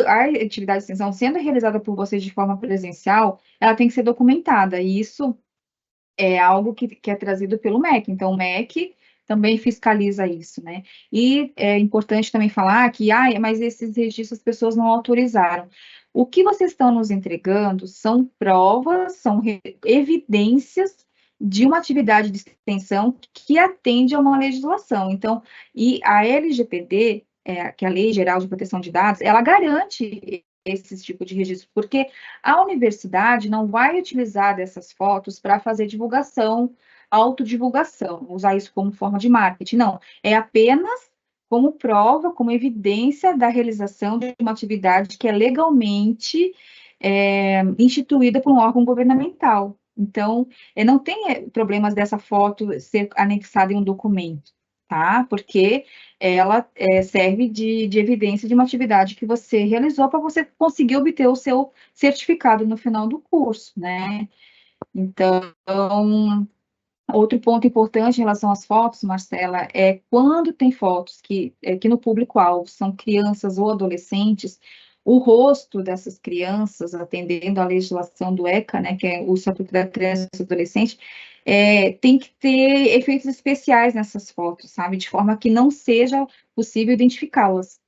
a atividade de extensão, sendo realizada por vocês de forma presencial, ela tem que ser documentada, e isso é algo que é trazido pelo MEC. Então, o MEC também fiscaliza isso, né? E é importante também falar que, mas esses registros as pessoas não autorizaram. O que vocês estão nos entregando são provas, são evidências de uma atividade de extensão que atende a uma legislação. Então, e a LGPD, que é a Lei Geral de Proteção de Dados, ela garante esse tipo de registro, porque a universidade não vai utilizar dessas fotos para fazer divulgação, autodivulgação, usar isso como forma de marketing, não, é apenas como prova, como evidência da realização de uma atividade que é legalmente instituída por um órgão governamental. Então, não tem problemas dessa foto ser anexada em um documento, tá? Porque ela serve de evidência de uma atividade que você realizou para você conseguir obter o seu certificado no final do curso, né? Então, outro ponto importante em relação às fotos, Marcela, é quando tem fotos que no público-alvo são crianças ou adolescentes, o rosto dessas crianças, atendendo à legislação do ECA, né, que é o Estatuto da Criança e do Adolescente, tem que ter efeitos especiais nessas fotos, sabe? De forma que não seja possível identificá-las.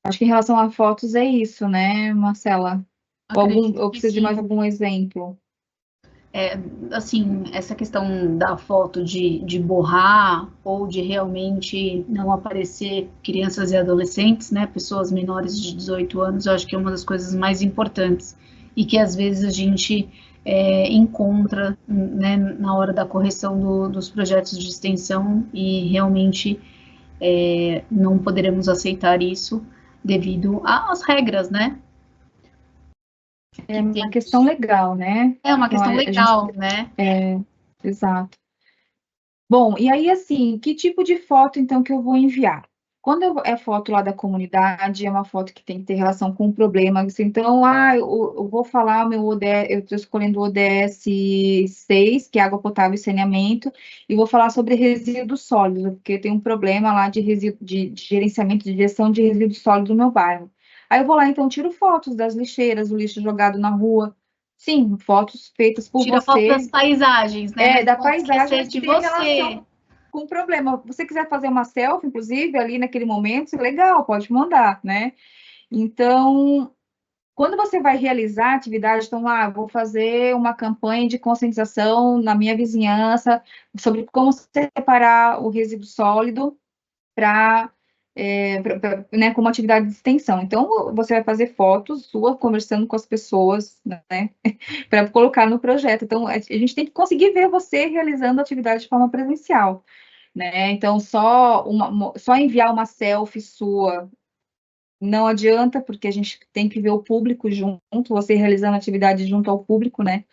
Acho que em relação a fotos é isso, né, Marcela? Ou precisa de mais algum exemplo? Assim, essa questão da foto de borrar ou de realmente não aparecer crianças e adolescentes, né, pessoas menores de 18 anos, eu acho que é uma das coisas mais importantes e que às vezes a gente encontra, né, na hora da correção dos projetos de extensão e realmente não poderemos aceitar isso devido às regras, né? É uma questão legal, né? É uma Então, questão legal, né? Exato. Bom, e aí, assim, que tipo de foto, então, que eu vou enviar? Quando é foto lá da comunidade, é uma foto que tem que ter relação com o problema. Assim, então, eu vou falar, meu ODS, eu estou escolhendo o ODS 6, que é água potável e saneamento, e vou falar sobre resíduos sólidos, porque tem um problema lá de gerenciamento, de gestão de resíduos sólidos no meu bairro. Aí eu vou lá, então, tiro fotos das lixeiras, do lixo jogado na rua. Sim, fotos feitas por Tira foto das você. paisagens, né? Mas Da não paisagem, esquecer mas de que tem você. relação com o problema. Você quiser fazer uma selfie, inclusive, ali naquele momento, legal, pode mandar, né? Então, quando você vai realizar a atividade, então, vou fazer uma campanha de conscientização na minha vizinhança sobre como separar o resíduo sólido para né, como atividade de extensão. Então, você vai fazer fotos sua conversando com as pessoas, né, para colocar no projeto. Então, a gente tem que conseguir ver você realizando a atividade de forma presencial, né? Então, só enviar uma selfie sua não adianta, porque a gente tem que ver o público junto, você realizando a atividade junto ao público, né?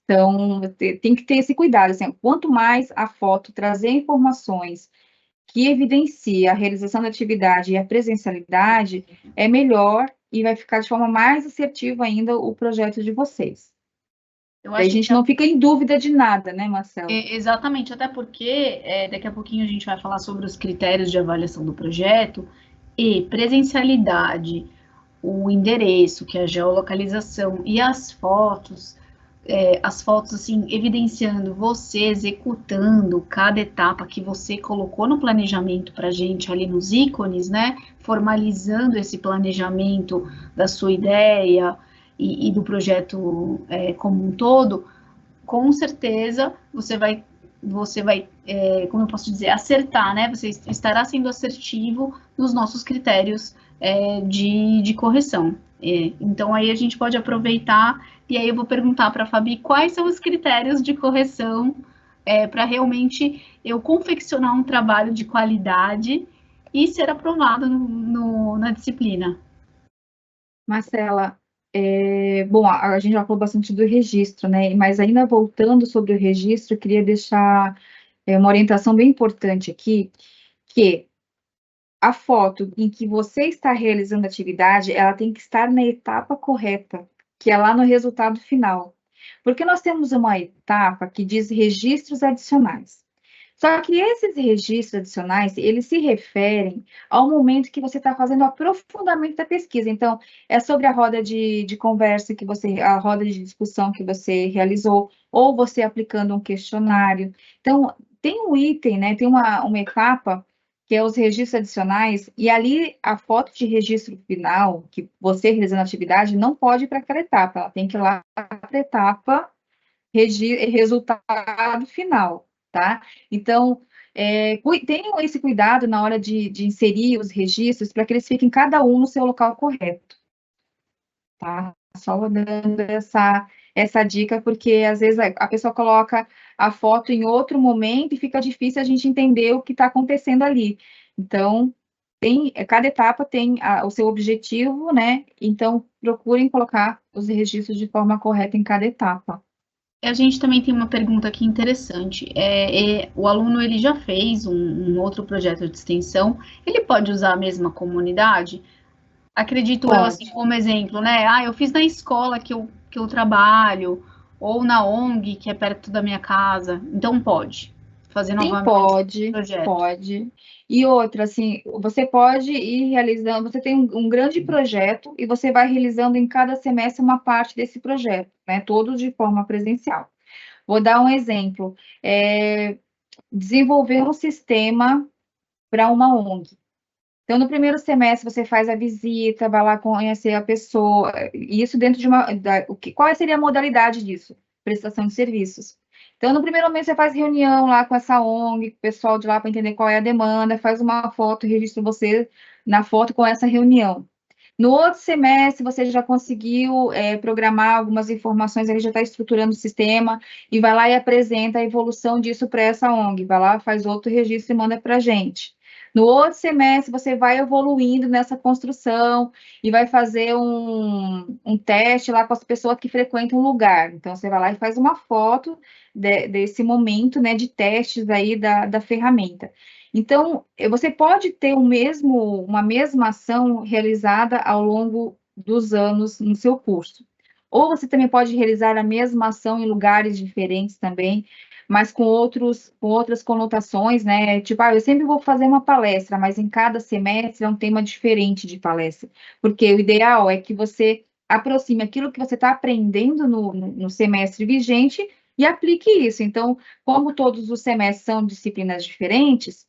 Então, tem que ter esse cuidado, assim, quanto mais a foto trazer informações que evidencia a realização da atividade e a presencialidade, é melhor e vai ficar de forma mais assertiva ainda o projeto de vocês. Daí a gente não fica em dúvida de nada, né, Marcelo? Exatamente, até porque daqui a pouquinho a gente vai falar sobre os critérios de avaliação do projeto e presencialidade, o endereço, que é a geolocalização, e as fotos assim, evidenciando você executando cada etapa que você colocou no planejamento para a gente ali nos ícones, né? Formalizando esse planejamento da sua ideia e do projeto como um todo, com certeza você vai, como eu posso dizer, acertar, né? Você estará sendo assertivo nos nossos critérios de correção. Então, aí a gente pode aproveitar, e aí eu vou perguntar para a Fabi quais são os critérios de correção para realmente eu confeccionar um trabalho de qualidade e ser aprovado na disciplina. Marcela, bom, a gente já falou bastante do registro, né? Mas ainda voltando sobre o registro, eu queria deixar uma orientação bem importante aqui, que a foto em que você está realizando a atividade, ela tem que estar na etapa correta, que é lá no resultado final. Porque nós temos uma etapa que diz registros adicionais. Só que esses registros adicionais, eles se referem ao momento que você está fazendo o aprofundamento da pesquisa. Então, é sobre a roda de conversa a roda de discussão que você realizou, ou você aplicando um questionário. Então, tem um item, né? Tem uma etapa que é os registros adicionais, e ali a foto de registro final, que você realizando a atividade, não pode ir para aquela etapa, ela tem que ir lá para a etapa resultado final, tá? Então, tenham esse cuidado na hora de inserir os registros para que eles fiquem cada um no seu local correto, tá? Só dando essa dica, porque às vezes a pessoa coloca a foto em outro momento e fica difícil a gente entender o que está acontecendo ali. Então, cada etapa tem o seu objetivo, né? Então, procurem colocar os registros de forma correta em cada etapa. A gente também tem uma pergunta aqui interessante. O aluno ele já fez um outro projeto de extensão, ele pode usar a mesma comunidade? Acredito eu, assim, como exemplo, né? Eu fiz na escola que eu trabalho, ou na ONG, que é perto da minha casa. Então, pode fazer novamente Sim, o projeto. pode. E outra, assim, você pode ir realizando, você tem um grande projeto e você vai realizando em cada semestre uma parte desse projeto, né? Todos de forma presencial. Vou dar um exemplo. Desenvolver um sistema para uma ONG. Então, no primeiro semestre, você faz a visita, vai lá conhecer a pessoa, e isso dentro de qual seria a modalidade disso? Prestação de serviços. Então, no primeiro mês, você faz reunião lá com essa ONG, com o pessoal de lá para entender qual é a demanda, faz uma foto, registra você na foto com essa reunião. No outro semestre, você já conseguiu programar algumas informações, ele já está estruturando o sistema, e vai lá e apresenta a evolução disso para essa ONG, vai lá, faz outro registro e manda para a gente. No outro semestre, você vai evoluindo nessa construção e vai fazer um teste lá com as pessoas que frequentam o lugar. Então, você vai lá e faz uma foto desse momento, né, de testes aí da ferramenta. Então, você pode ter uma mesma ação realizada ao longo dos anos no seu curso. Ou você também pode realizar a mesma ação em lugares diferentes também, mas com outras conotações, né? Tipo, eu sempre vou fazer uma palestra, mas em cada semestre é um tema diferente de palestra. Porque o ideal é que você aproxime aquilo que você está aprendendo no semestre vigente e aplique isso. Então, como todos os semestres são disciplinas diferentes,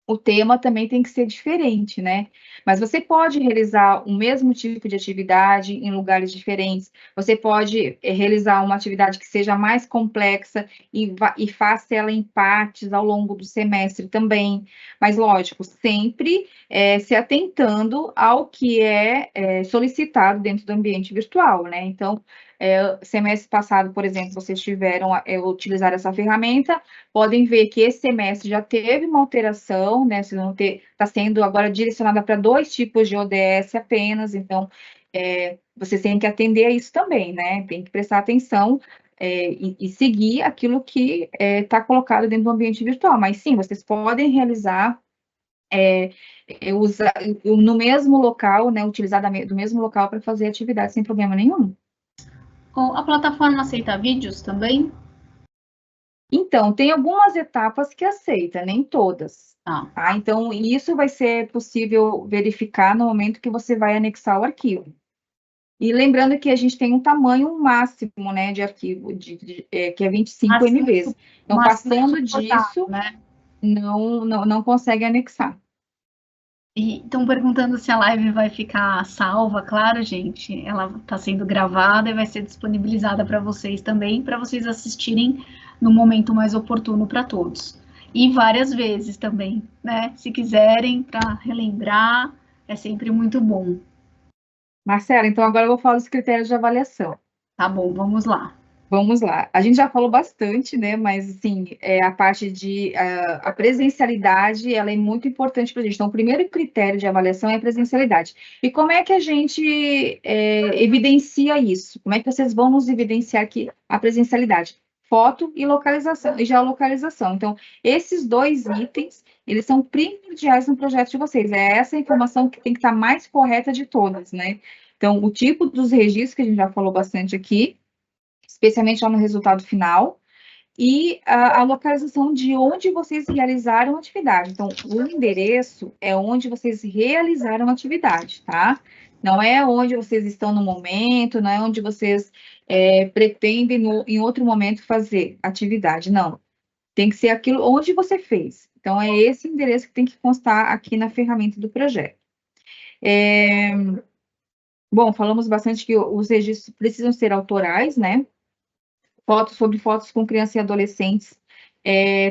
o tema também tem que ser diferente, né? Mas você pode realizar o mesmo tipo de atividade em lugares diferentes. Você pode realizar uma atividade que seja mais complexa e faça ela em partes ao longo do semestre também. Mas, lógico, sempre se atentando ao que é solicitado dentro do ambiente virtual, né? Então, semestre passado, por exemplo, vocês tiveram utilizar essa ferramenta, podem ver que esse semestre já teve uma alteração, né? Está sendo agora direcionada para 2 tipos de ODS apenas, então vocês têm que atender a isso também, né? Tem que prestar atenção e seguir aquilo que está colocado dentro do ambiente virtual. Mas sim, vocês podem realizar usar no mesmo local, né? Utilizar do mesmo local para fazer atividade sem problema nenhum. A plataforma aceita vídeos também? Então, tem algumas etapas que aceita, nem todas. Tá? Então, isso vai ser possível verificar no momento que você vai anexar o arquivo. E lembrando que a gente tem um tamanho máximo, né, de arquivo, que é 25 MB. Então, passando disso, né? não consegue anexar. E estão perguntando se a live vai ficar salva. Claro, gente, ela está sendo gravada e vai ser disponibilizada para vocês também, para vocês assistirem no momento mais oportuno para todos. E várias vezes também, né? Se quiserem, para relembrar, é sempre muito bom. Marcela, então agora eu vou falar dos critérios de avaliação. Tá bom, vamos lá. Vamos lá. A gente já falou bastante, né? Mas, assim, a parte a presencialidade, ela é muito importante para a gente. Então, o primeiro critério de avaliação é a presencialidade. E como é que a gente evidencia isso? Como é que vocês vão nos evidenciar aqui a presencialidade? Foto e localização, e geolocalização. Então, esses 2 itens, eles são primordiais no projeto de vocês. É essa informação que tem que estar mais correta de todas, né? Então, o tipo dos registros, que a gente já falou bastante aqui, especialmente lá no resultado final, e a localização de onde vocês realizaram a atividade. Então, o endereço é onde vocês realizaram a atividade, tá? Não é onde vocês estão no momento, não é onde vocês pretendem, em outro momento, fazer atividade, não. Tem que ser aquilo onde você fez. Então, é esse endereço que tem que constar aqui na ferramenta do projeto. Bom, falamos bastante que os registros precisam ser autorais, né? Fotos com crianças e adolescentes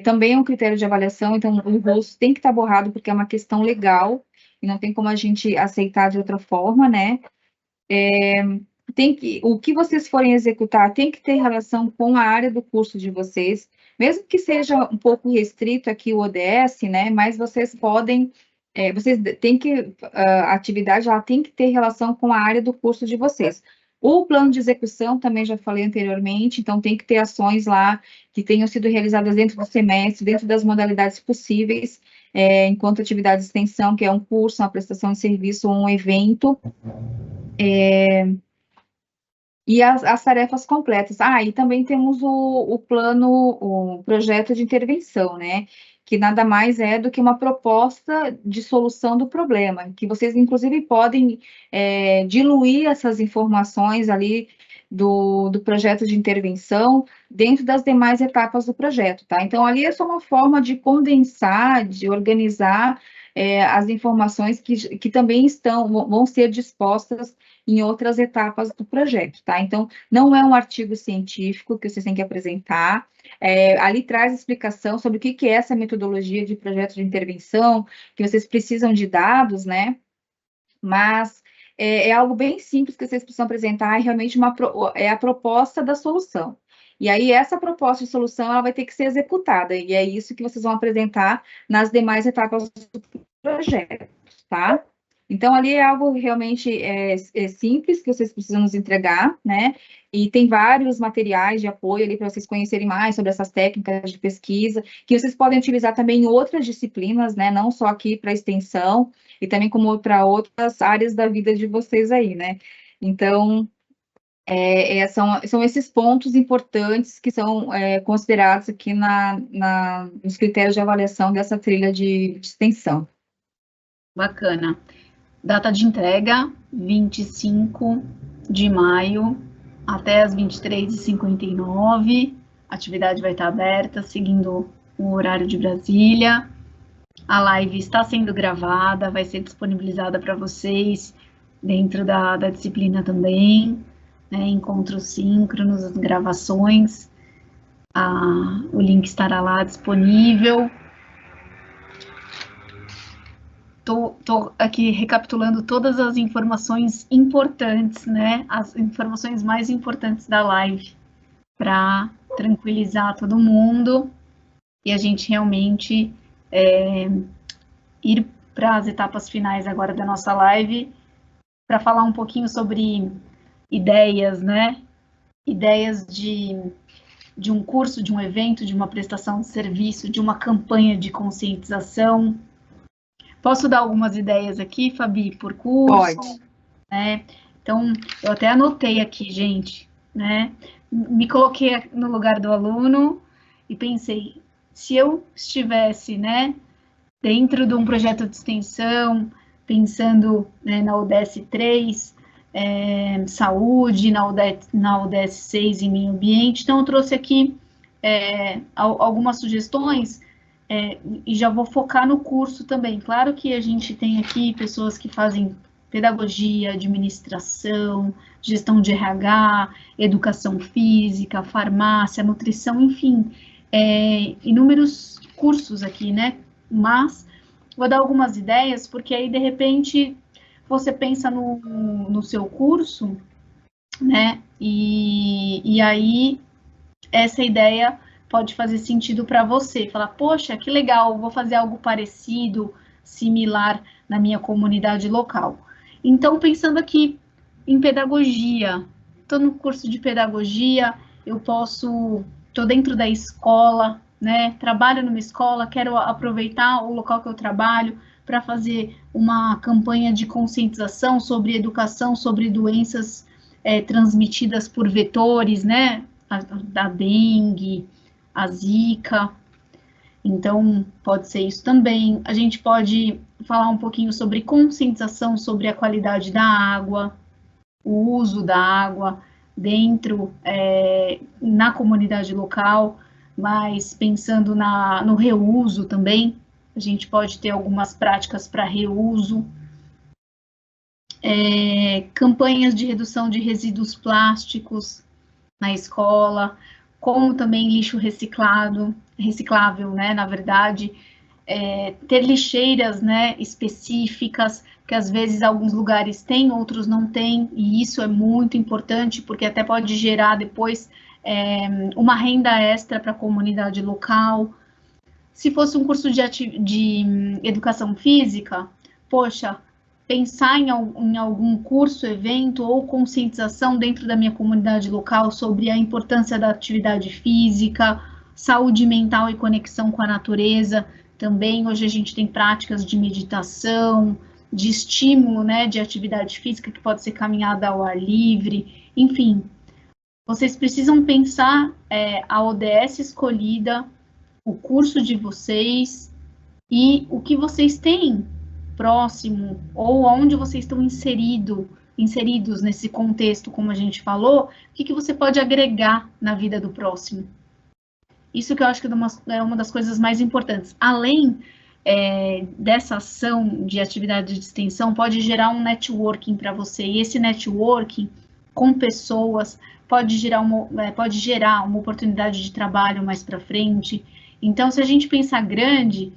Também é um critério de avaliação, então o rosto tem que estar borrado, porque é uma questão legal, e não tem como a gente aceitar de outra forma, né? O que vocês forem executar tem que ter relação com a área do curso de vocês, mesmo que seja um pouco restrito aqui o ODS, né? Mas vocês podem, vocês têm que, a atividade ela tem que ter relação com a área do curso de vocês. O plano de execução, também já falei anteriormente, então tem que ter ações lá que tenham sido realizadas dentro do semestre, dentro das modalidades possíveis, enquanto atividade de extensão, que é um curso, uma prestação de serviço ou um evento. E as tarefas completas. E também temos o plano, o projeto de intervenção, né? Que nada mais é do que uma proposta de solução do problema, que vocês, inclusive, podem diluir essas informações ali do projeto de intervenção dentro das demais etapas do projeto, tá? Então, ali é só uma forma de condensar, de organizar as informações que também vão ser dispostas em outras etapas do projeto, tá? Então, não é um artigo científico que vocês têm que apresentar, ali traz explicação sobre o que é essa metodologia de projeto de intervenção, que vocês precisam de dados, né? Mas é algo bem simples que vocês precisam apresentar, é realmente a proposta da solução. E aí, essa proposta de solução, ela vai ter que ser executada, e é isso que vocês vão apresentar nas demais etapas do projeto, tá? Então, ali é algo realmente simples que vocês precisam nos entregar, né? E tem vários materiais de apoio ali para vocês conhecerem mais sobre essas técnicas de pesquisa, que vocês podem utilizar também em outras disciplinas, né? Não só aqui para extensão, e também como para outras áreas da vida de vocês aí, né? Então, são esses pontos importantes que são considerados aqui nos critérios de avaliação dessa trilha de extensão. Bacana. Data de entrega, 25 de maio, até as 23h59. A atividade vai estar aberta, seguindo o horário de Brasília. A live está sendo gravada, vai ser disponibilizada para vocês dentro da disciplina também, né? Encontros síncronos, as gravações. O link estará lá disponível. Estou aqui recapitulando todas as informações importantes, né? As informações mais importantes da live, para tranquilizar todo mundo e a gente realmente ir para as etapas finais agora da nossa live, para falar um pouquinho sobre ideias, né? Ideias de um curso, de um evento, de uma prestação de serviço, de uma campanha de conscientização. Posso dar algumas ideias aqui, Fabi, por curso? Pode. Né? Então, eu até anotei aqui, gente, né? Me coloquei no lugar do aluno e pensei, se eu estivesse, né, dentro de um projeto de extensão, pensando, né, na ODS 3, saúde, na ODS 6 em meio ambiente, então eu trouxe aqui algumas sugestões, e já vou focar no curso também. Claro que a gente tem aqui pessoas que fazem pedagogia, administração, gestão de RH, educação física, farmácia, nutrição, enfim, inúmeros cursos aqui, né? Mas vou dar algumas ideias, porque aí, de repente, você pensa no seu curso, né? E aí, essa ideia pode fazer sentido para você. Falar, poxa, que legal, vou fazer algo parecido, similar na minha comunidade local. Então, pensando aqui em pedagogia, estou no curso de pedagogia, estou dentro da escola, né? Trabalho numa escola, quero aproveitar o local que eu trabalho para fazer uma campanha de conscientização sobre educação, sobre doenças transmitidas por vetores, né? Da dengue, a zika. Então, pode ser isso também. A gente pode falar um pouquinho sobre conscientização sobre a qualidade da água, o uso da água dentro, na comunidade local, mas pensando no reuso também, a gente pode ter algumas práticas para reuso, campanhas de redução de resíduos plásticos na escola, como também lixo reciclável, né, na verdade, ter lixeiras, né, específicas, que às vezes alguns lugares têm, outros não têm, e isso é muito importante, porque até pode gerar depois uma renda extra para a comunidade local. Se fosse um curso de educação física, poxa, pensar em algum curso, evento ou conscientização dentro da minha comunidade local sobre a importância da atividade física, saúde mental e conexão com a natureza. Também hoje a gente tem práticas de meditação, de estímulo, né, de atividade física, que pode ser caminhada ao ar livre, enfim. Vocês precisam pensar a ODS escolhida, o curso de vocês e o que vocês têm próximo ou onde vocês estão inseridos nesse contexto, como a gente falou, o que você pode agregar na vida do próximo. Isso que eu acho que é uma das coisas mais importantes. Além dessa ação de atividade de extensão, pode gerar um networking para você, e esse networking com pessoas pode gerar uma oportunidade de trabalho mais para frente. Então, se a gente pensar grande,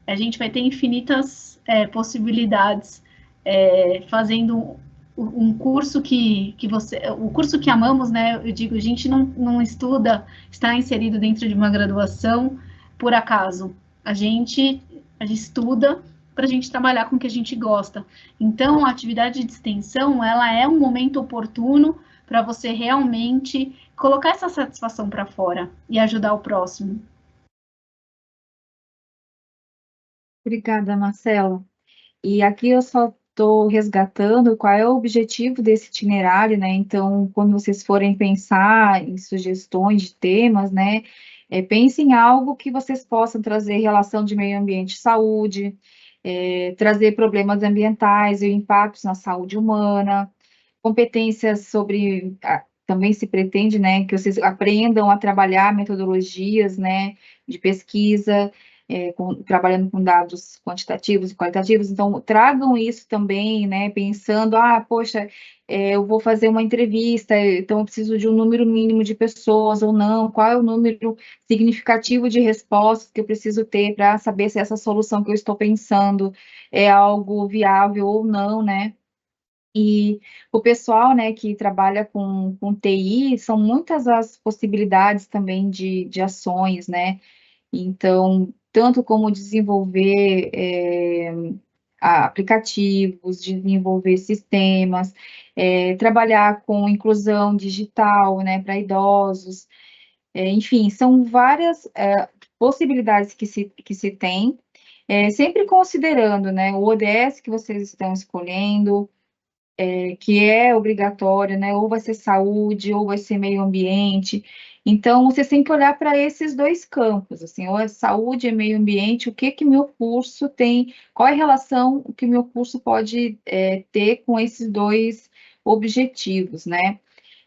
a gente vai ter infinitas possibilidades fazendo um curso o curso que amamos, né? Eu digo, a gente não está inserido dentro de uma graduação por acaso. A gente estuda para a gente trabalhar com o que a gente gosta. Então, a atividade de extensão, ela é um momento oportuno para você realmente colocar essa satisfação para fora e ajudar o próximo. Obrigada, Marcela. E aqui eu só estou resgatando qual é o objetivo desse itinerário, né? Então, quando vocês forem pensar em sugestões de temas, né? Pensem em algo que vocês possam trazer relação de meio ambiente e saúde, trazer problemas ambientais e impactos na saúde humana, competências sobre... também se pretende, né, que vocês aprendam a trabalhar metodologias, né, de pesquisa, trabalhando com dados quantitativos e qualitativos, então tragam isso também, né, pensando, poxa, eu vou fazer uma entrevista, então eu preciso de um número mínimo de pessoas ou não, qual é o número significativo de respostas que eu preciso ter para saber se essa solução que eu estou pensando é algo viável ou não, né? E o pessoal, né, que trabalha com TI, são muitas as possibilidades também de ações, né? Então, tanto como desenvolver aplicativos, desenvolver sistemas, trabalhar com inclusão digital, né, para idosos, enfim, são várias possibilidades que se tem, sempre considerando, né, o ODS que vocês estão escolhendo, que é obrigatório, né? Ou vai ser saúde, ou vai ser meio ambiente. Então, você tem que olhar para esses dois campos, assim, ou é saúde e meio ambiente, o que meu curso tem, qual é a relação que meu curso pode ter com esses dois objetivos, né?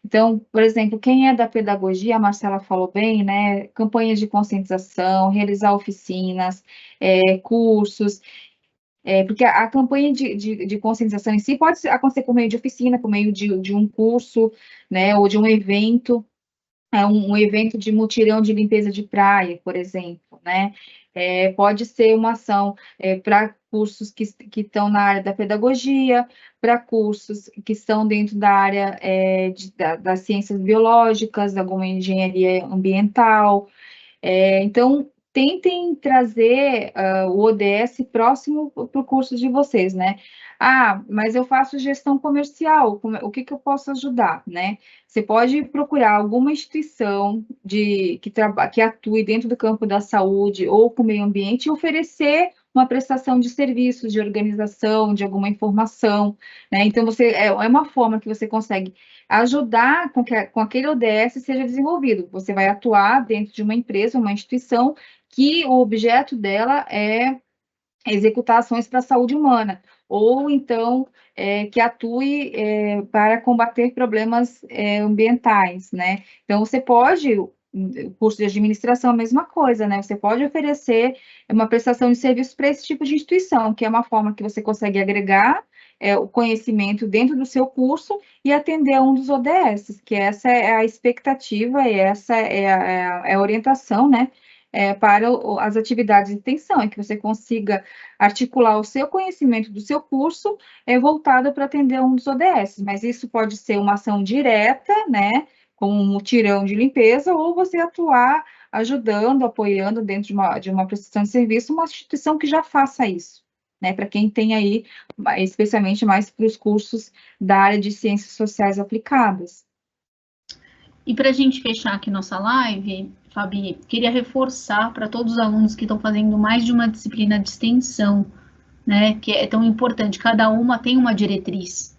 Então, por exemplo, quem é da pedagogia, a Marcela falou bem, né? Campanhas de conscientização, realizar oficinas, cursos. Porque a campanha de conscientização em si pode acontecer por meio de oficina, por meio de um curso, né, ou de um evento, um evento de mutirão de limpeza de praia, por exemplo, né? Pode ser uma ação para cursos que estão na área da pedagogia, para cursos que estão dentro da área das ciências biológicas, alguma engenharia ambiental. Então, tentem trazer o ODS próximo para o curso de vocês, né? Mas eu faço gestão comercial, o que eu posso ajudar, né? Você pode procurar alguma instituição que atue dentro do campo da saúde ou com o meio ambiente e oferecer uma prestação de serviços, de organização, de alguma informação, né? Então, é uma forma que você consegue ajudar com aquele ODS seja desenvolvido. Você vai atuar dentro de uma empresa, uma instituição, que o objeto dela é executar ações para a saúde humana, ou então que atue para combater problemas ambientais, né? Então, você pode, o curso de administração é a mesma coisa, né? Você pode oferecer uma prestação de serviço para esse tipo de instituição, que é uma forma que você consegue agregar o conhecimento dentro do seu curso e atender a um dos ODS, que essa é a expectativa e essa é a orientação, né, para as atividades de extensão, é que você consiga articular o seu conhecimento do seu curso voltado para atender a um dos ODS, mas isso pode ser uma ação direta, né, como um mutirão de limpeza, ou você atuar ajudando, apoiando dentro de uma prestação de serviço, uma instituição que já faça isso, né, para quem tem aí, especialmente mais para os cursos da área de ciências sociais aplicadas. E para a gente fechar aqui nossa live, Fabi, queria reforçar para todos os alunos que estão fazendo mais de uma disciplina de extensão, né, que é tão importante, cada uma tem uma diretriz.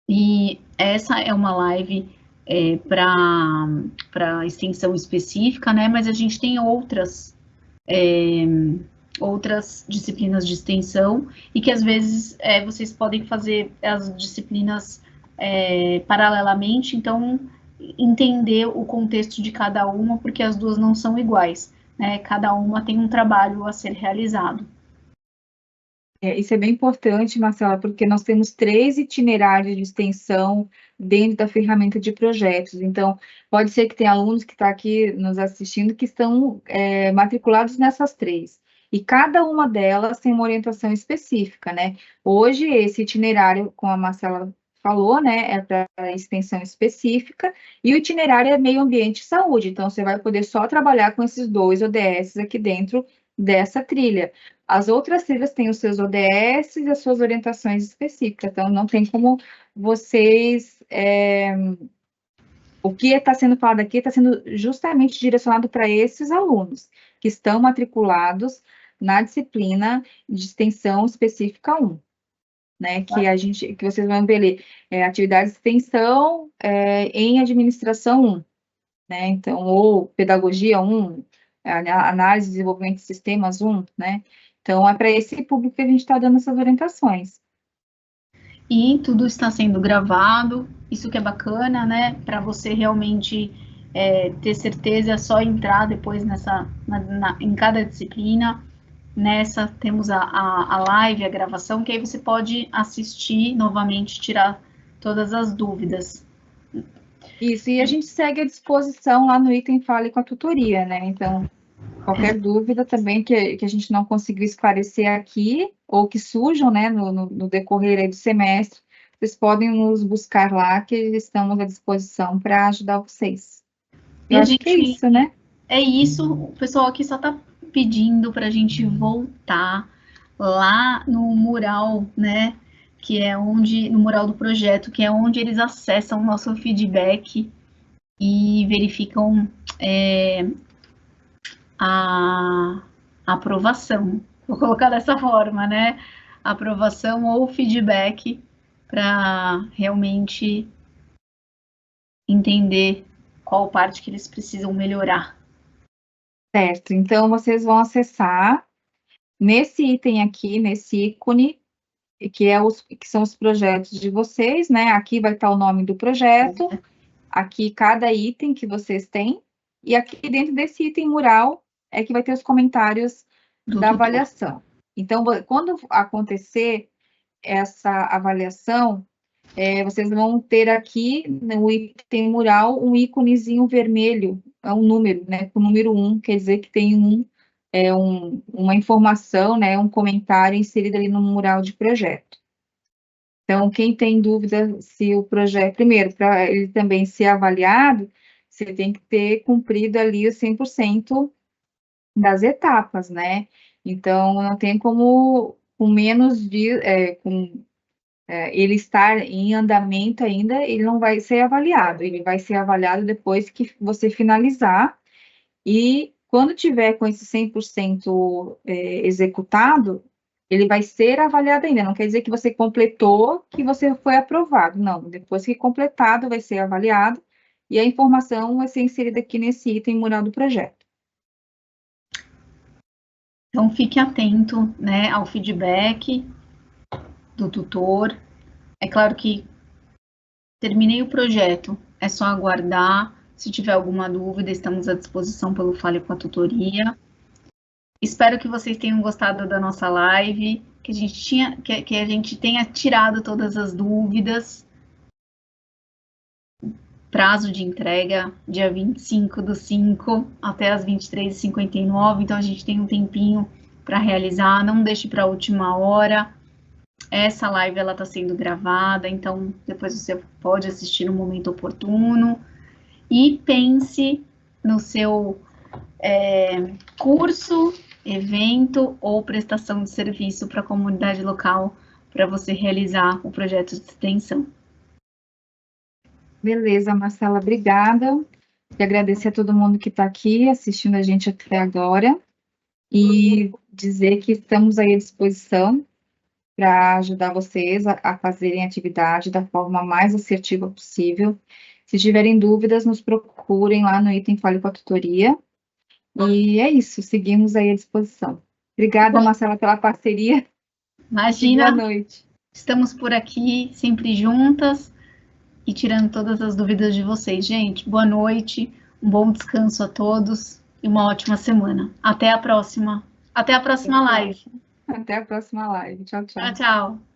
E essa é uma live para extensão específica, né, mas a gente tem outras disciplinas de extensão e que às vezes vocês podem fazer as disciplinas paralelamente, então entender o contexto de cada uma, porque as duas não são iguais, né? Cada uma tem um trabalho a ser realizado. Isso é bem importante, Marcela, porque nós temos 3 itinerários de extensão dentro da ferramenta de projetos. Então, pode ser que tenha alunos que estão aqui nos assistindo que estão matriculados nessas 3. E cada uma delas tem uma orientação específica, né? Hoje, esse itinerário, como a Marcela falou, né, é para extensão específica, e o itinerário é meio ambiente e saúde. Então, você vai poder só trabalhar com esses 2 ODS aqui dentro dessa trilha. As outras trilhas têm os seus ODS e as suas orientações específicas, então não tem como vocês... O que está sendo falado aqui está sendo justamente direcionado para esses alunos que estão matriculados na disciplina de extensão específica 1, né? Que vocês vão ver ali, atividade de extensão em administração 1, né? Então, ou pedagogia 1, análise e desenvolvimento de sistemas 1, né? Então, é para esse público que a gente está dando essas orientações. E tudo está sendo gravado, isso que é bacana, né? Para você realmente ter certeza, é só entrar depois em cada disciplina. Nessa temos a live, a gravação, que aí você pode assistir novamente, tirar todas as dúvidas. Isso, e a gente segue à disposição lá no item Fale com a Tutoria, né? Então, qualquer dúvida também que a gente não conseguiu esclarecer aqui, ou que surjam, né, no decorrer aí do semestre, vocês podem nos buscar lá, que estamos à disposição para ajudar vocês. Eu acho que é isso, né? É isso, o pessoal aqui só está pedindo para a gente voltar lá no mural, né, que é no mural do projeto, que é onde eles acessam o nosso feedback e verificam a aprovação, vou colocar dessa forma, né, aprovação ou feedback para realmente entender qual parte que eles precisam melhorar. Certo, então vocês vão acessar nesse item aqui, nesse ícone, que são os projetos de vocês, né? Aqui vai estar o nome do projeto, aqui cada item que vocês têm, e aqui dentro desse item mural é que vai ter os comentários da avaliação. Então, quando acontecer essa avaliação, vocês vão ter aqui no item mural um íconezinho vermelho, é um número, né? O número 1 quer dizer que tem uma informação, né? Um comentário inserido ali no mural de projeto. Então, quem tem dúvida se o projeto... Primeiro, para ele também ser avaliado, você tem que ter cumprido ali os 100% das etapas, né? Então, não tem como, com menos de... ele estar em andamento ainda, ele não vai ser avaliado, ele vai ser avaliado depois que você finalizar, e quando tiver com esse 100% executado, ele vai ser avaliado ainda, não quer dizer que você completou, que você foi aprovado, não, depois que completado, vai ser avaliado, e a informação vai ser inserida aqui nesse item mural do projeto. Então, fique atento, né, ao feedback do tutor. É claro que terminei o projeto, é só aguardar. Se tiver alguma dúvida, estamos à disposição pelo Fale com a Tutoria. Espero que vocês tenham gostado da nossa live. que a gente tenha tirado todas as dúvidas. Prazo de entrega, dia 25/5, até as 23h59, então a gente tem um tempinho para realizar, não deixe para a última hora. Essa live ela está sendo gravada, então depois você pode assistir no momento oportuno. E pense no seu curso, evento ou prestação de serviço para a comunidade local para você realizar o projeto de extensão. Beleza, Marcela, obrigada. E agradecer a todo mundo que está aqui assistindo a gente até agora. E dizer que estamos aí à disposição para ajudar vocês a fazerem a atividade da forma mais assertiva possível. Se tiverem dúvidas, nos procurem lá no item Fale com a Tutoria. E é isso, seguimos aí à disposição. Obrigada, Marcela, pela parceria. Imagina, boa noite. Estamos por aqui, sempre juntas e tirando todas as dúvidas de vocês. Gente, boa noite, um bom descanso a todos e uma ótima semana. Até a próxima. Até a próxima live. Até a próxima live. Tchau, tchau. Tchau, tchau.